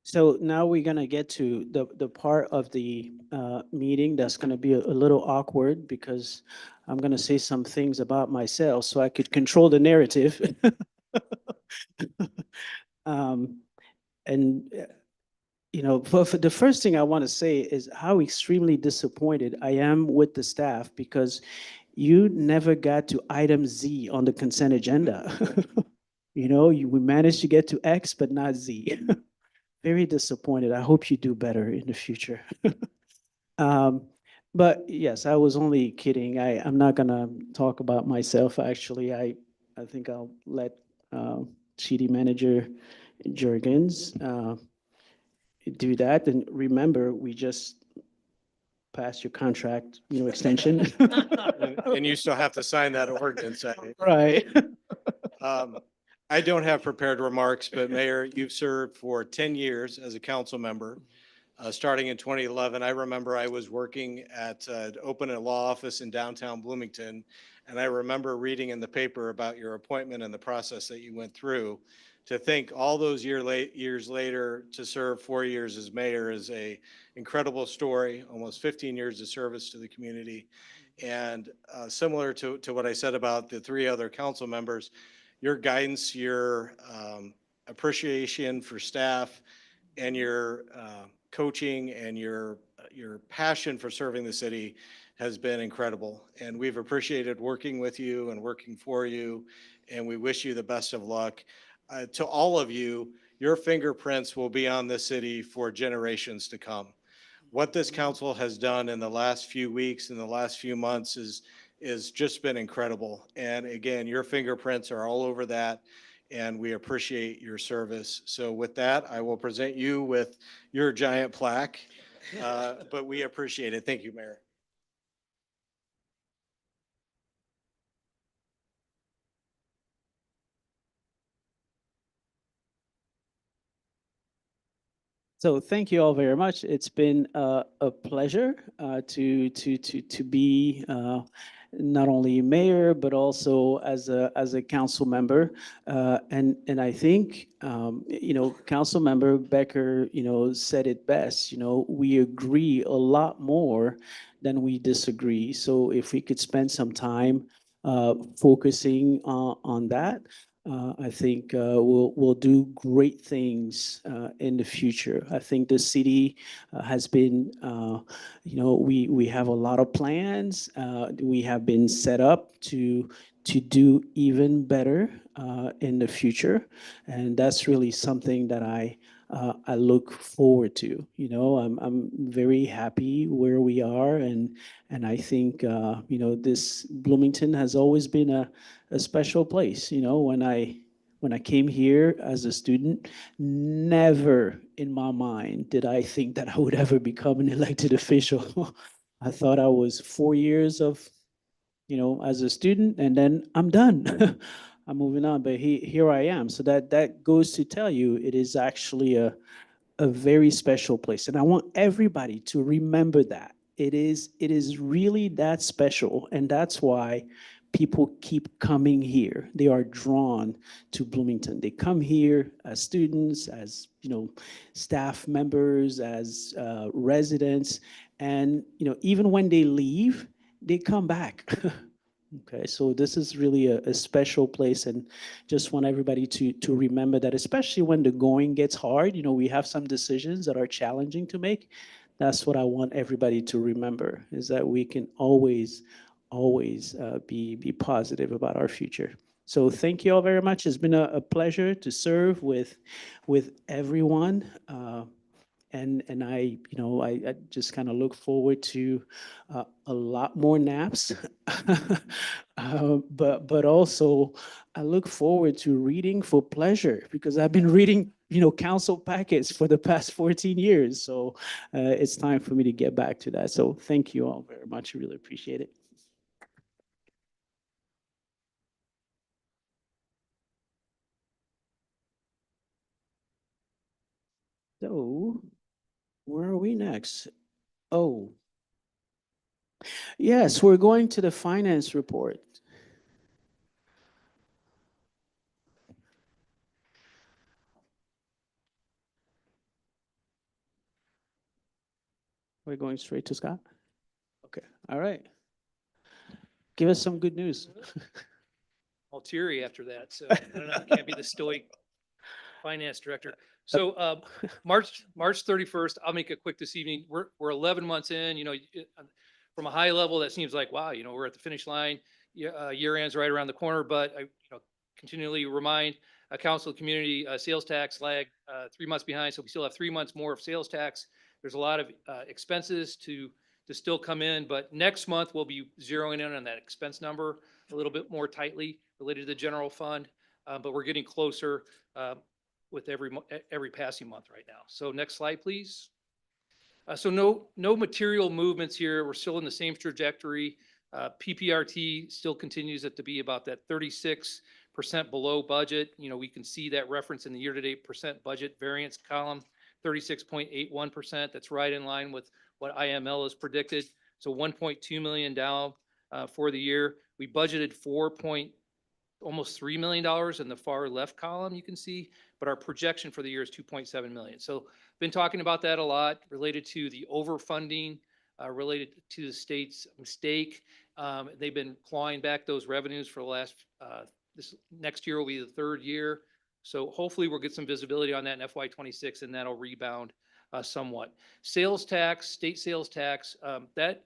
So now we're gonna get to the part of the meeting that's gonna be a little awkward, because I'm gonna say some things about myself so I could control the narrative. Um, and for the first thing I want to say is how extremely disappointed I am with the staff, because you never got to item Z on the consent agenda. We managed to get to X, but not Z. Very disappointed. I hope you do better in the future. But yes, I was only kidding. I'm not gonna talk about myself. Actually, I think I'll let City Manager Jurgens do that. And remember, we just passed your contract, extension. And you still have to sign that ordinance. Right. I don't have prepared remarks, but Mayor, you've served for 10 years as a council member. Starting in 2011, I remember I was working at open a law office in downtown Bloomington, and I remember reading in the paper about your appointment and the process that you went through. To think all those years later to serve 4 years as mayor is a incredible story. Almost 15 years of service to the community, and similar to what I said about the 3 other council members, your guidance, your appreciation for staff, and your coaching and your passion for serving the city has been incredible. And we've appreciated working with you and working for you, and we wish you the best of luck. To all of you, your fingerprints will be on this city for generations to come. What this council has done in the last few weeks, in the last few months is just been incredible. And again, your fingerprints are all over that, and we appreciate your service. So with that, I will present you with your giant plaque, but we appreciate it. Thank you, Mayor. So thank you all very much. It's been a pleasure to be not only mayor, but also as a council member. And I think Council Member Becker said it best. We agree a lot more than we disagree. So if we could spend some time focusing on that, I think we'll do great things in the future. I think the city has been, we have a lot of plans. We have been set up to do even better in the future, and that's really something that I look forward to. You know, I'm very happy where we are, and I think this Bloomington has always been a special place. You know, when I came here as a student, never in my mind did I think that I would ever become an elected official. I thought I was 4 years of, as a student, and then I'm done. I'm moving on, but here I am. So that goes to tell you it is actually a very special place. And I want everybody to remember that. It is really that special. And that's why people keep coming here. They are drawn to Bloomington. They come here as students, as staff members, as residents. And even when they leave, they come back. Okay, so this is really a special place, and just want everybody to remember that, especially when the going gets hard. We have some decisions that are challenging to make. That's what I want everybody to remember, is that we can always be positive about our future. So thank you all very much. It's been a pleasure to serve with everyone. And I just kind of look forward to a lot more naps, but also I look forward to reading for pleasure, because I've been reading council packets for the past 14 years. So it's time for me to get back to that. So thank you all very much. I really appreciate it. So where are we next? Oh, yes, we're going to the finance report. We're going straight to Scott? Okay, all right. Give us some good news. All teary after that, so I don't know, I can't be the stoic finance director. So March 31st, I'll make it quick this evening. We're 11 months in, from a high level, that seems like, wow, we're at the finish line. Year end's right around the corner, but I continually remind council community sales tax lag 3 months behind, so we still have 3 months more of sales tax. There's a lot of expenses to still come in, but next month we'll be zeroing in on that expense number a little bit more tightly related to the general fund, but we're getting closer with every passing month right now. So next slide, please. So no material movements here. We're still in the same trajectory. PPRT still continues to be about that 36% below budget. We can see that reference in the year-to-date percent budget variance column, 36.81%. That's right in line with what IML has predicted. So 1.2 million down for the year. We budgeted almost $3 million in the far left column, you can see, but our projection for the year is 2.7 million. So been talking about that a lot, related to the overfunding, related to the state's mistake. They've been clawing back those revenues for the last, this next year will be the third year. So hopefully we'll get some visibility on that in FY26, and that'll rebound somewhat. Sales tax, state sales tax, that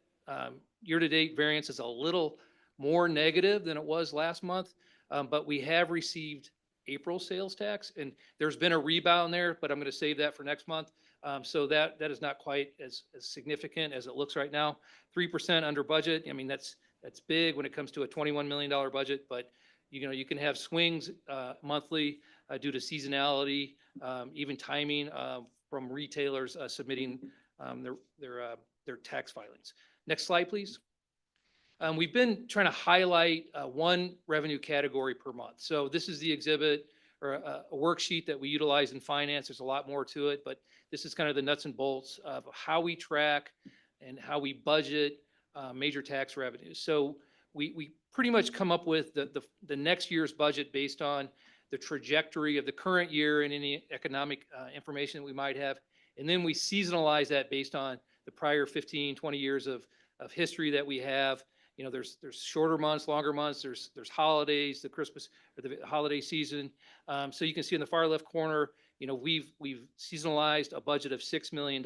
year-to-date variance is a little more negative than it was last month. But we have received April sales tax, and there's been a rebound there, but I'm going to save that for next month. So that is not quite as significant as it looks right now. 3% under budget. I mean, that's big when it comes to a $21 million budget, but you can have swings monthly due to seasonality, even timing from retailers submitting their tax filings. Next slide, please. We've been trying to highlight one revenue category per month. So this is the exhibit, or a worksheet that we utilize in finance. There's a lot more to it, but this is kind of the nuts and bolts of how we track and how we budget major tax revenues. So we pretty much come up with the next year's budget based on the trajectory of the current year and any economic information that we might have. And then we seasonalize that based on the prior 15, 20 years of history that we have. There's shorter months, longer months, there's holidays, the Christmas or the holiday season. So you can see in the far left corner, we've seasonalized a budget of $6 million.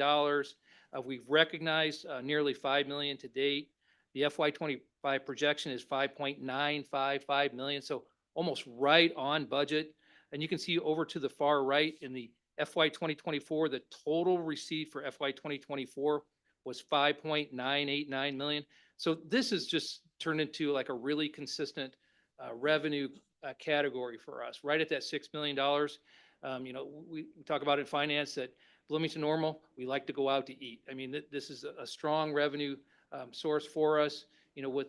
We've recognized nearly $5 million to date. The FY25 projection is $5.955 million. So almost right on budget. And you can see over to the far right in the FY 2024, the total receipt for FY 2024 was 5.989 million. So this has just turned into like a really consistent revenue category for us, right at that $6 million. You know, we talk about in finance that Bloomington Normal, we like to go out to eat. I mean, this is a strong revenue source for us, you know, with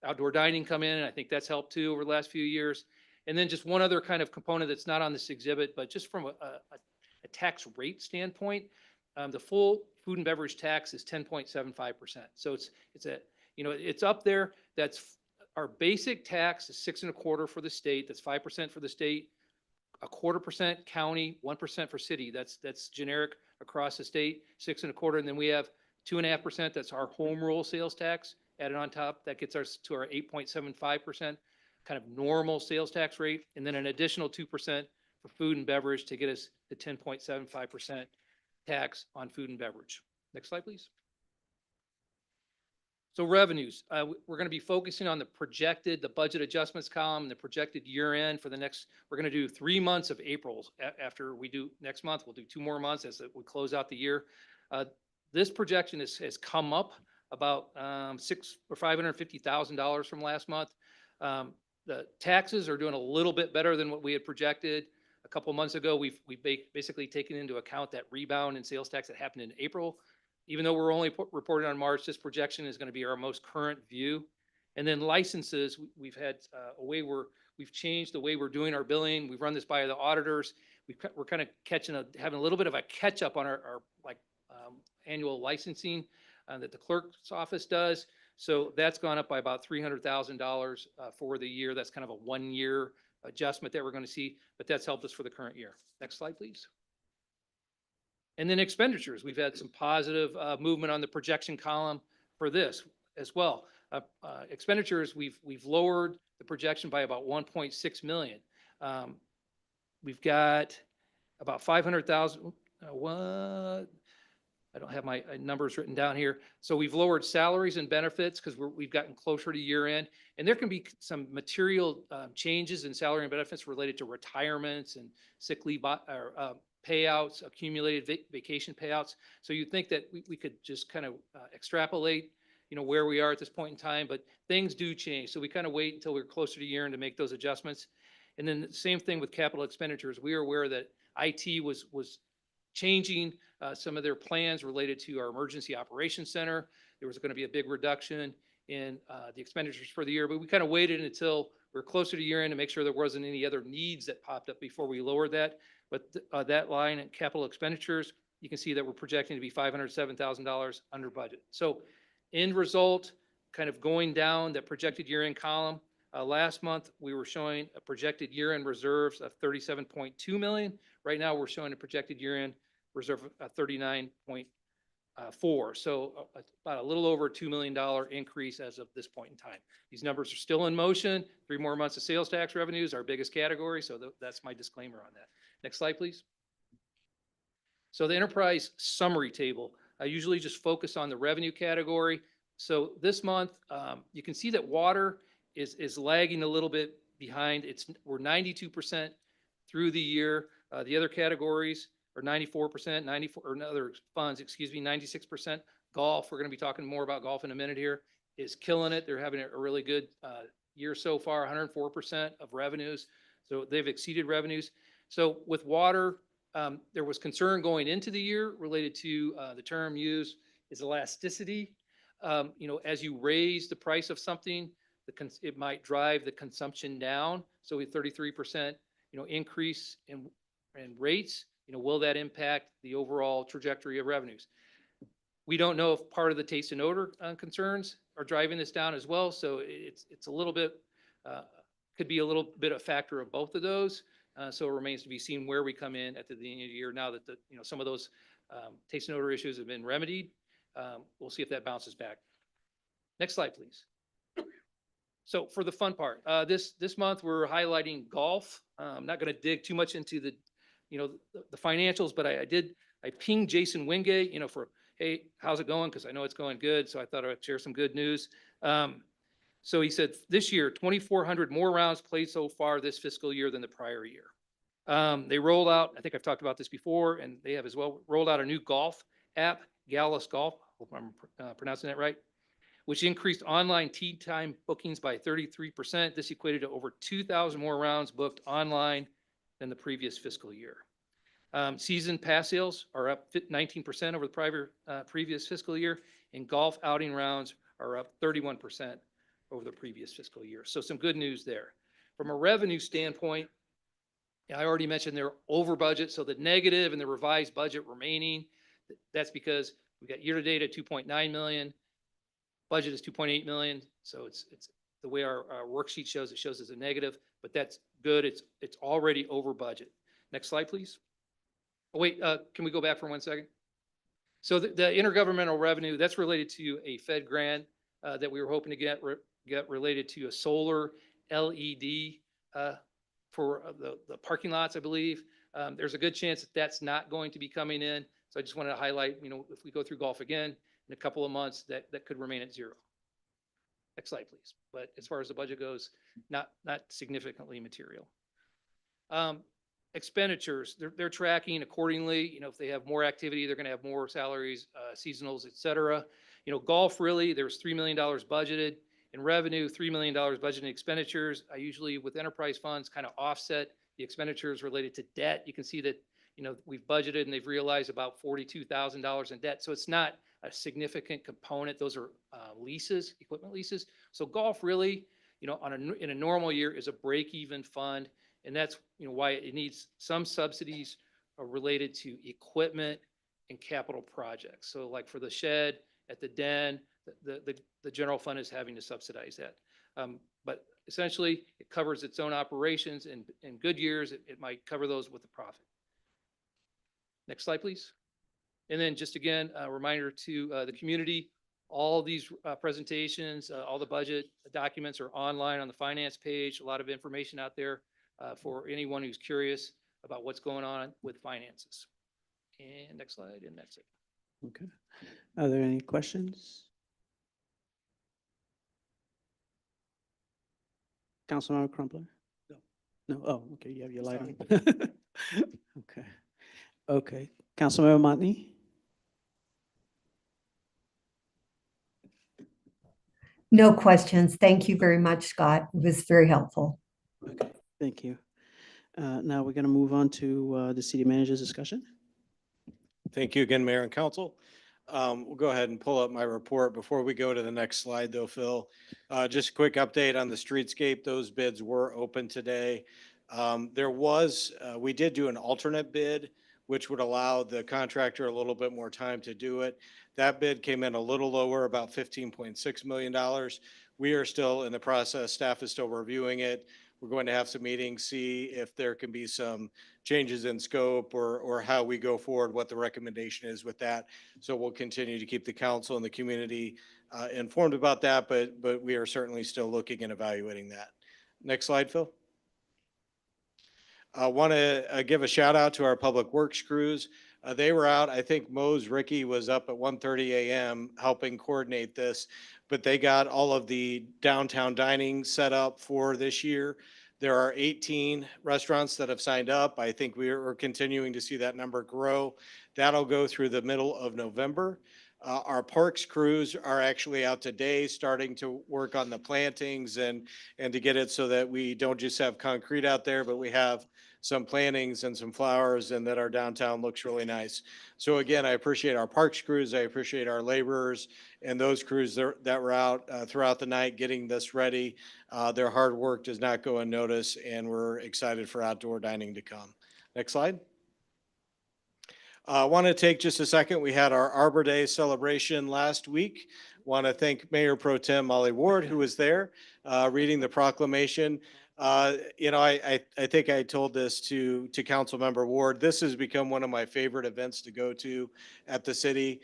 outdoor dining come in, and I think that's helped too over the last few years. And then just one other kind of component that's not on this exhibit, but just from a tax rate standpoint, the full food and beverage tax is 10.75%. So it's a, you know, it's up there. That's our basic tax is 6.25% for the state. That's 5% for the state, 0.25% county, 1% for city. That's generic across the state, 6.25%. And then we have 2.5%. That's our home rule sales tax added on top. That gets us to our 8.75% kind of normal sales tax rate. And then an additional 2% for food and beverage to get us to 10.75% tax on food and beverage. Next slide, please. So revenues, we're going to be focusing on the budget adjustments column, and the projected year end for the next, we're going to do 3 months of April. After we do next month, we'll do 2 more months as we close out the year. This projection has come up about $550,000 from last month. The taxes are doing a little bit better than what we had projected. A couple months ago, we've basically taken into account that rebound in sales tax that happened in April. Even though we're only reporting on March, this projection is going to be our most current view. And then licenses, we've had a way we've changed the way we're doing our billing. We've run this by the auditors. We're kind of having a little bit of a catch up on our annual licensing that the clerk's office does. So that's gone up by about $300,000 for the year. That's kind of a 1-year adjustment that we're going to see, but that's helped us for the current year. Next slide, please. And then expenditures, we've had some positive movement on the projection column for this as well. Expenditures, we've lowered the projection by about 1.6 million. We've got about 500,000. I don't have my numbers written down here. So we've lowered salaries and benefits because we've gotten closer to year end. And there can be some material changes in salary and benefits related to retirements and sick leave payouts, accumulated vacation payouts. So you think that we could just kind of extrapolate, you know, where we are at this point in time, but things do change. So we kind of wait until we're closer to year end to make those adjustments. And then the same thing with capital expenditures. We are aware that IT was changing some of their plans related to our emergency operations center. There was going to be a big reduction in the expenditures for the year, but we kind of waited until we're closer to year end to make sure there wasn't any other needs that popped up before we lowered that. But that line in capital expenditures, you can see that we're projecting to be $507,000 under budget. So end result, kind of going down that projected year end column. Last month, we were showing a projected year end reserves of 37.2 million. Right now, we're showing a projected year end reserve of 39.4. So about a little over $2 million increase as of this point in time. These numbers are still in motion. 3 more months of sales tax revenues, our biggest category. So that's my disclaimer on that. Next slide, please. So the enterprise summary table, I usually just focus on the revenue category. So this month, you can see that water is lagging a little bit behind. We're 92% through the year. The other categories are 94%, 94, or other funds, excuse me, 96%. Golf, we're going to be talking more about golf in a minute here, is killing it. They're having a really good year so far, 104% of revenues. So they've exceeded revenues. So with water, there was concern going into the year related to the term used is elasticity. You know, as you raise the price of something, it might drive the consumption down. So with 33%, you know, increase in rates, you know, will that impact the overall trajectory of revenues? We don't know if part of the taste and odor concerns are driving this down as well. So it's a little bit, could be a little bit a factor of both of those. So it remains to be seen where we come in at the end of the year now that some of those taste and odor issues have been remedied. We'll see if that bounces back. Next slide, please. So for the fun part, this month we're highlighting golf. I'm not going to dig too much into the financials, but I pinged Jason Wingate, for, hey, how's it going? Because I know it's going good. So I thought I'd share some good news. So he said this year, 2,400 more rounds played so far this fiscal year than the prior year. They rolled out, I think I've talked about this before, and they have as well, rolled out a new golf app, Gallus Golf, hope I'm pronouncing that right, which increased online tee time bookings by 33%. This equated to over 2,000 more rounds booked online than the previous fiscal year. Season pass sales are up 19% over the previous fiscal year, and golf outing rounds are up 31% over the previous fiscal year. So some good news there. From a revenue standpoint, I already mentioned they're over budget, so the negative and the revised budget remaining, that's because we got year-to-date at 2.9 million, budget is 2.8 million, so it's the way our worksheet shows, it shows as a negative, but that's good, it's already over budget. Next slide, please. Oh, wait, can we go back for 1 second? So the intergovernmental revenue, that's related to a Fed grant that we were hoping to get related to a solar LED for the parking lots, I believe. There's a good chance that that's not going to be coming in. So I just wanted to highlight, if we go through golf again in a couple of months, that could remain at zero. Next slide, please. But as far as the budget goes, not significantly material. Expenditures, they're tracking accordingly. If they have more activity, they're going to have more salaries, seasonals, et cetera. Golf really, there's $3 million budgeted in revenue, $3 million budgeted in expenditures. I usually, with enterprise funds, kind of offset the expenditures related to debt. You can see that, we've budgeted and they've realized about $42,000 in debt. So it's not a significant component. Those are leases, equipment leases. So golf really, in a normal year is a break-even fund. And that's why it needs some subsidies related to equipment and capital projects. So like for the shed at the den, the general fund is having to subsidize that. But essentially, it covers its own operations. In good years, it might cover those with a profit. Next slide, please. And then just again, a reminder to the community, all these presentations, all the budget documents are online on the finance page. A lot of information out there for anyone who's curious about what's going on with finances. And next slide, and that's it. Okay. Are there any questions? Councilmember Crumpler? No. No? Oh, okay. You have your light on. Okay. Okay. Councilmember Montney? No questions. Thank you very much, Scott. It was very helpful. Okay. Thank you. Now we're going to move on to the city manager's discussion. Thank you again, Mayor and Council. We'll go ahead and pull up my report. Before we go to the next slide though, Phil, just a quick update on the streetscape. Those bids were open today. We did do an alternate bid, which would allow the contractor a little bit more time to do it. That bid came in a little lower, about $15.6 million. We are still in the process. Staff is still reviewing it. We're going to have some meetings, see if there can be some changes in scope or how we go forward, what the recommendation is with that. So we'll continue to keep the council and the community informed about that, but we are certainly still looking and evaluating that. Next slide, Phil. I want to give a shout out to our public works crews. They were out. I think Ricky was up at 1:30 a.m. helping coordinate this, but they got all of the downtown dining set up for this year. There are 18 restaurants that have signed up. I think we're continuing to see that number grow. That'll go through the middle of November. Our parks crews are actually out today starting to work on the plantings and to get it so that we don't just have concrete out there, but we have some plantings and some flowers and that our downtown looks really nice. So again, I appreciate our parks crews. I appreciate our laborers and those crews that were out throughout the night getting this ready. Their hard work does not go unnoticed, and we're excited for outdoor dining to come. Next slide. I want to take just a second. We had our Arbor Day celebration last week. Want to thank Mayor Pro Tem Molly Ward, who was there reading the proclamation. I think I told this to Council Member Ward. This has become one of my favorite events to go to at the city.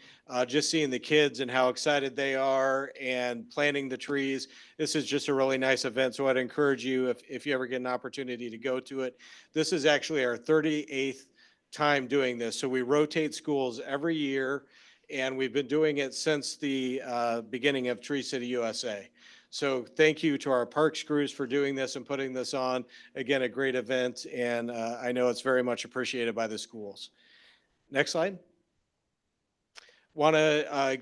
Just seeing the kids and how excited they are and planting the trees. This is just a really nice event. So I'd encourage you, if you ever get an opportunity to go to it. This is actually our 38th time doing this. So we rotate schools every year, and we've been doing it since the beginning of Tree City USA. So thank you to our parks crews for doing this and putting this on. Again, a great event, and I know it's very much appreciated by the schools. Next slide. Want to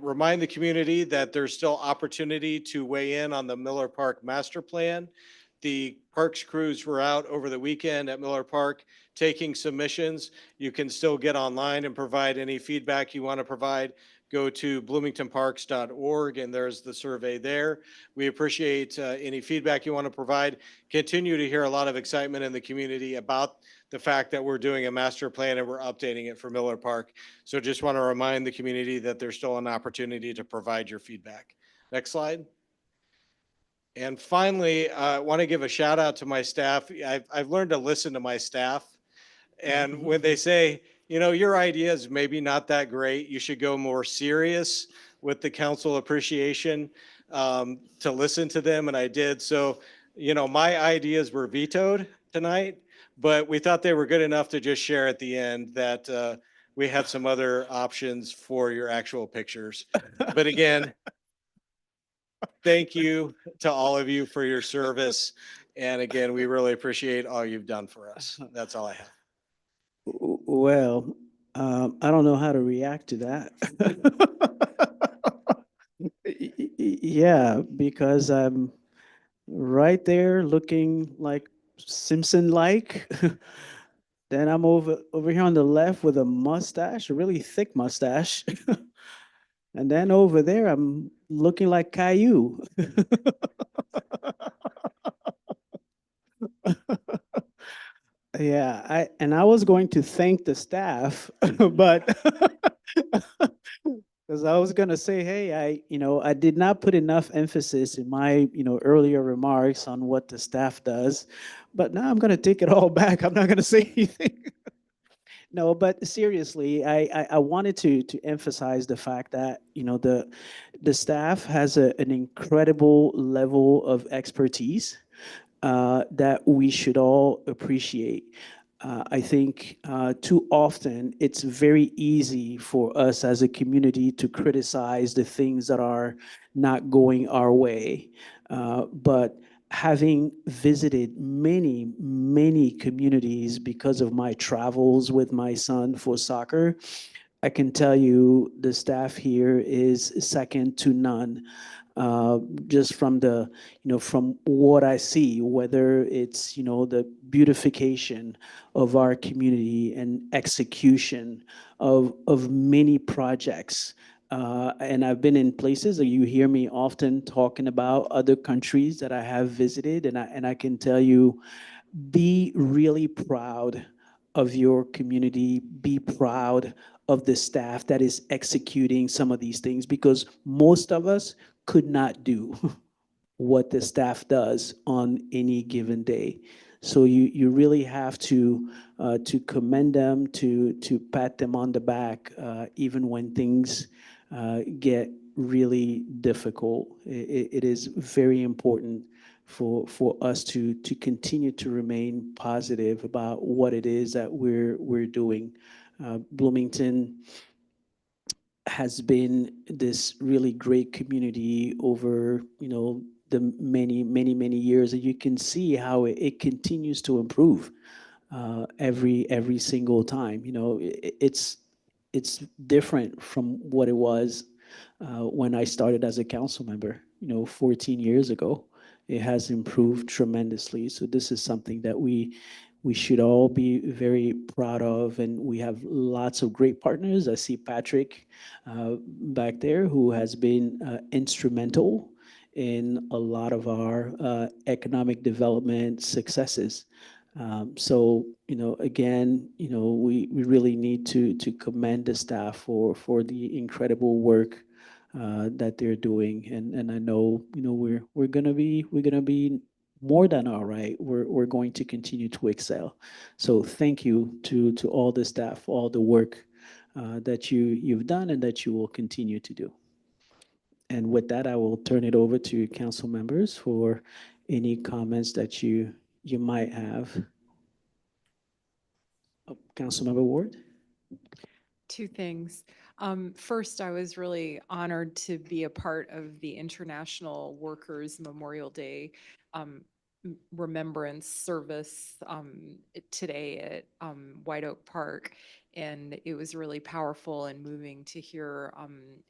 remind the community that there's still opportunity to weigh in on the Miller Park Master Plan. The parks crews were out over the weekend at Miller Park taking submissions. You can still get online and provide any feedback you want to provide. Go to bloomingtonparks.org and there's the survey there. We appreciate any feedback you want to provide. Continue to hear a lot of excitement in the community about the fact that we're doing a master plan and we're updating it for Miller Park. So just want to remind the community that there's still an opportunity to provide your feedback. Next slide. And finally, I want to give a shout out to my staff. I've learned to listen to my staff. And when they say, you know, your idea is maybe not that great, you should go more serious with the council appreciation, to listen to them. And I did. So, you know, my ideas were vetoed tonight, but we thought they were good enough to just share at the end that we have some other options for your actual pictures. But again, thank you to all of you for your service. And again, we really appreciate all you've done for us. That's all I have. Well, I don't know how to react to that. Yeah, because I'm right there looking like Simpson-like. Then I'm over here on the left with a mustache, a really thick mustache. And then over there, I'm looking like Caillou. Yeah, I was going to thank the staff, but because I was gonna say, hey, I did not put enough emphasis in my, earlier remarks on what the staff does, but now I'm gonna take it all back. I'm not gonna say anything. No, but seriously, I wanted to emphasize the fact that, the staff has an incredible level of expertise that we should all appreciate. I think too often it's very easy for us as a community to criticize the things that are not going our way. But having visited many, many communities because of my travels with my son for soccer, I can tell you the staff here is second to none. Just from from what I see, whether it's, the beautification of our community and execution of many projects. And I've been in places that you hear me often talking about other countries that I have visited, and I can tell you, be really proud of your community, be proud of the staff that is executing some of these things, because most of us could not do what the staff does on any given day. So you really have to commend them, to pat them on the back, even when things get really difficult. It is very important for us to continue to remain positive about what it is that we're doing. Bloomington has been this really great community over, the many, many, many years, and you can see how it continues to improve every single time. It's different from what it was when I started as a council member, 14 years ago. It has improved tremendously. So this is something that we should all be very proud of, and we have lots of great partners. I see Patrick back there, who has been instrumental in a lot of our economic development successes. So, again, we really need to commend the staff for the incredible work that they're doing. And I know, we're gonna be more than all right. We're going to continue to excel. So thank you to all the staff, all the work that you've done and that you will continue to do. And with that, I will turn it over to council members for any comments that you might have. Councilmember Ward? Two things. First, I was really honored to be a part of the International Workers Memorial Day remembrance service today at White Oak Park. And it was really powerful and moving to hear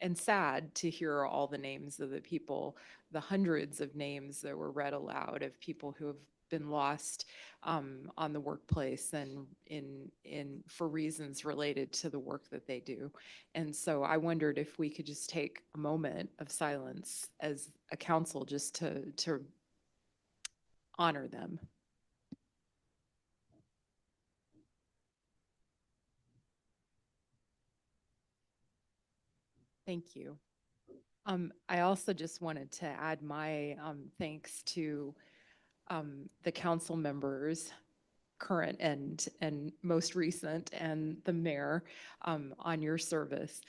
and sad to hear all the names of the people, the hundreds of names that were read aloud of people who have been lost on the workplace and in for reasons related to the work that they do. And so I wondered if we could just take a moment of silence as a council just to honor them. Thank you. I also just wanted to add my thanks to the council members, current and most recent, and the mayor on your service.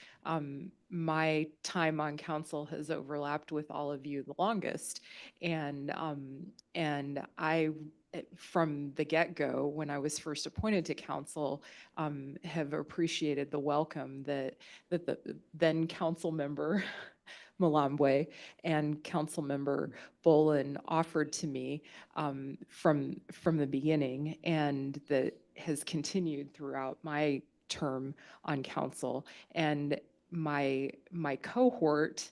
My time on council has overlapped with all of you the longest, and I from the get-go, when I was first appointed to council, have appreciated the welcome that the then council member Malambwe and council member Bolin offered to me from the beginning, and that has continued throughout my term on council. And my cohort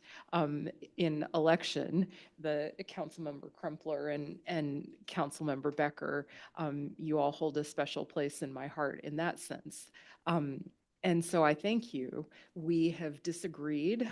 in election, the council member Crumpler and council member Becker, you all hold a special place in my heart in that sense. And so I thank you. We have disagreed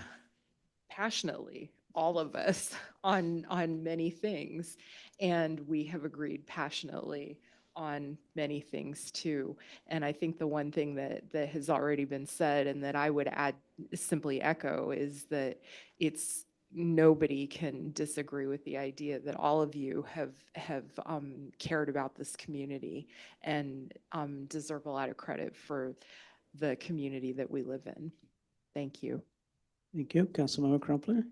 passionately, all of us, on many things, and we have agreed passionately on many things too. And I think the one thing that has already been said and that I would add, simply echo, is that it's nobody can disagree with the idea that all of you have cared about this community and deserve a lot of credit for the community that we live in. Thank you. Thank you. Councilmember Crumpler.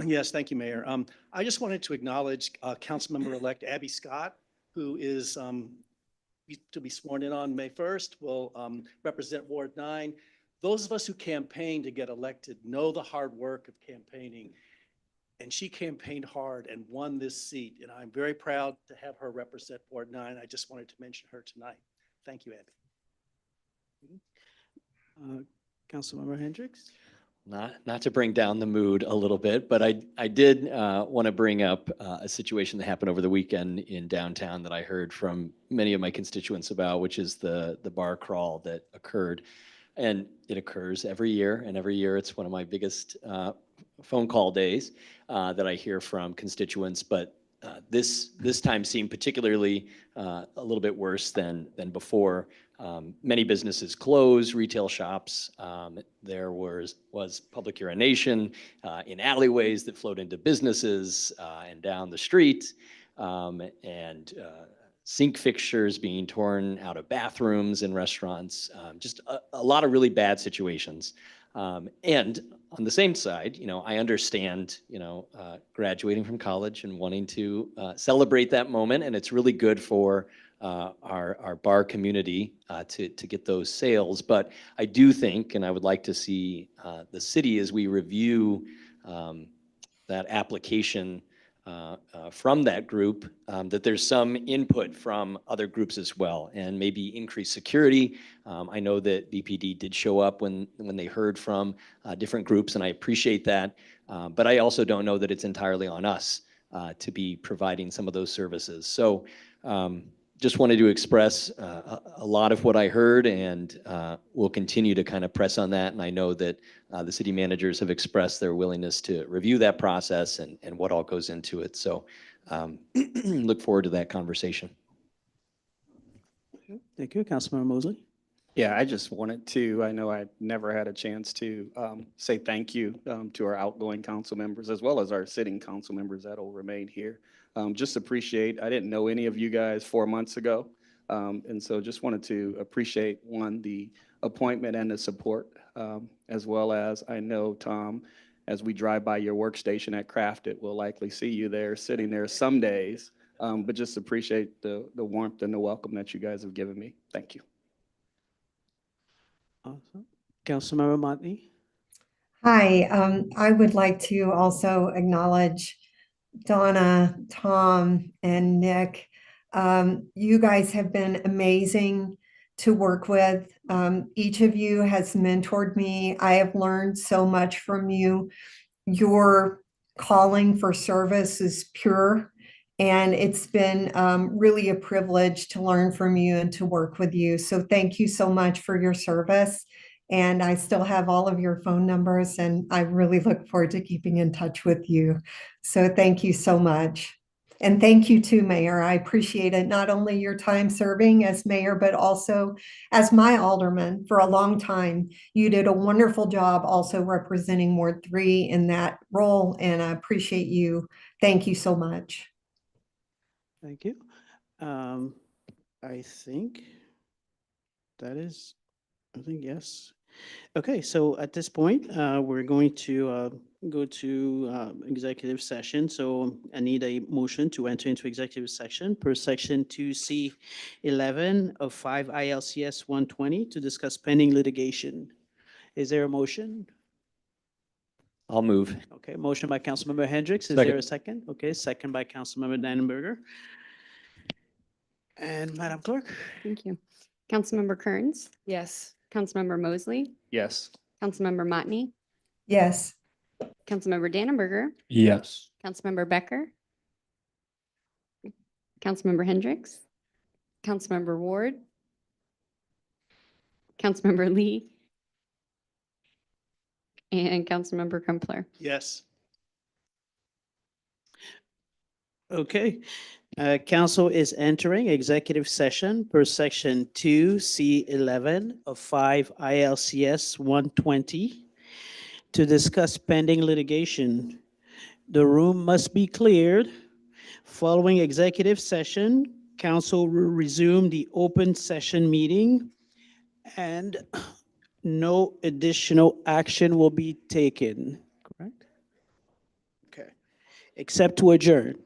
Yes, thank you, Mayor. I just wanted to acknowledge Councilmember-elect Abby Scott, who is to be sworn in on May 1st, will represent Ward 9. Those of us who campaign to get elected know the hard work of campaigning, and she campaigned hard and won this seat, and I'm very proud to have her represent Ward 9. I just wanted to mention her tonight. Thank you, Abby. Councilmember Hendricks. Not to bring down the mood a little bit, but I did want to bring up a situation that happened over the weekend in downtown that I heard from many of my constituents about, which is the bar crawl that occurred. And it occurs every year, and every year it's one of my biggest phone call days that I hear from constituents. But this time seemed particularly a little bit worse than before. Many businesses closed, retail shops. There was public urination in alleyways that flowed into businesses and down the street, and sink fixtures being torn out of bathrooms in restaurants. Just a lot of really bad situations. And on the same side, I understand, graduating from college and wanting to celebrate that moment, and it's really good for our bar community to get those sales. But I do think, and I would like to see the city, as we review that application from that group, that there's some input from other groups as well, and maybe increased security. I know that BPD did show up when they heard from different groups, and I appreciate that. But I also don't know that it's entirely on us to be providing some of those services. So just wanted to express a lot of what I heard, and we'll continue to kind of press on that. And I know that the city managers have expressed their willingness to review that process and what all goes into it. So look forward to that conversation. Thank you. Councilmember Mosley. Yeah, I just wanted to, I know I never had a chance to say thank you to our outgoing council members, as well as our sitting council members that will remain here. Just appreciate, I didn't know any of you guys 4 months ago. And so just wanted to appreciate, one, the appointment and the support, as well as I know, Tom, as we drive by your workstation at Crafted, we'll likely see you there, sitting there some days. But just appreciate the warmth and the welcome that you guys have given me. Thank you. Awesome. Councilmember Motley. Hi, I would like to also acknowledge Donna, Tom, and Nick. You guys have been amazing to work with. Each of you has mentored me. I have learned so much from you. Your calling for service is pure, and it's been really a privilege to learn from you and to work with you. So thank you so much for your service. And I still have all of your phone numbers, and I really look forward to keeping in touch with you. So thank you so much. And thank you too, Mayor. I appreciate it, not only your time serving as mayor, but also as my alderman for a long time. You did a wonderful job also representing Ward 3 in that role, and I appreciate you. Thank you so much. Thank you. I think I think yes. Okay, so at this point, we're going to go to executive session. So I need a motion to enter into executive session per section 2C11 of 5 ILCS 120 to discuss pending litigation. Is there a motion? I'll move. Okay, motion by Councilmember Hendricks. Is Second. there a second? Okay, second by Councilmember Dannenberger. And Madam Clerk? Thank you. Councilmember Kearns, Yes. Councilmember Mosley, Yes. Councilmember Motney, Yes. Councilmember Dannenberger, Yes. Councilmember Becker, Councilmember Hendricks, Councilmember Ward, Councilmember Lee, and Councilmember Crumpler. Yes. Okay. Council is entering executive session per section 2C11 of 5 ILCS 120 to discuss pending litigation. The room must be cleared. Following executive session, council will resume the open session meeting and no additional action will be taken, correct? Okay, except to adjourn.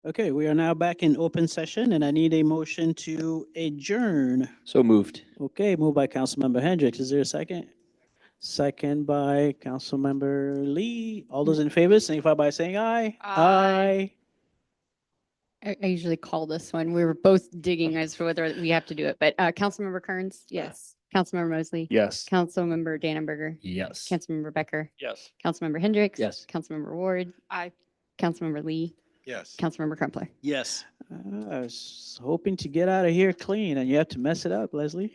Okay, we are now back in open session and I need a motion to adjourn. So moved. Okay, moved by Councilmember Hendricks. Is there a second? Second by Councilmember Lee. All those in favor signify by saying aye. Aye. I usually call this one. We were both digging as to whether we have to do it, but Councilmember Kearns? Yes. Councilmember Mosley? Yes. Councilmember Dannenberger? Yes. Councilmember Becker? Yes. Councilmember Hendricks? Yes. Councilmember Ward? Aye. Councilmember Lee? Yes. Councilmember Crumpler? Yes. I was hoping to get out of here clean and you have to mess it up, Leslie.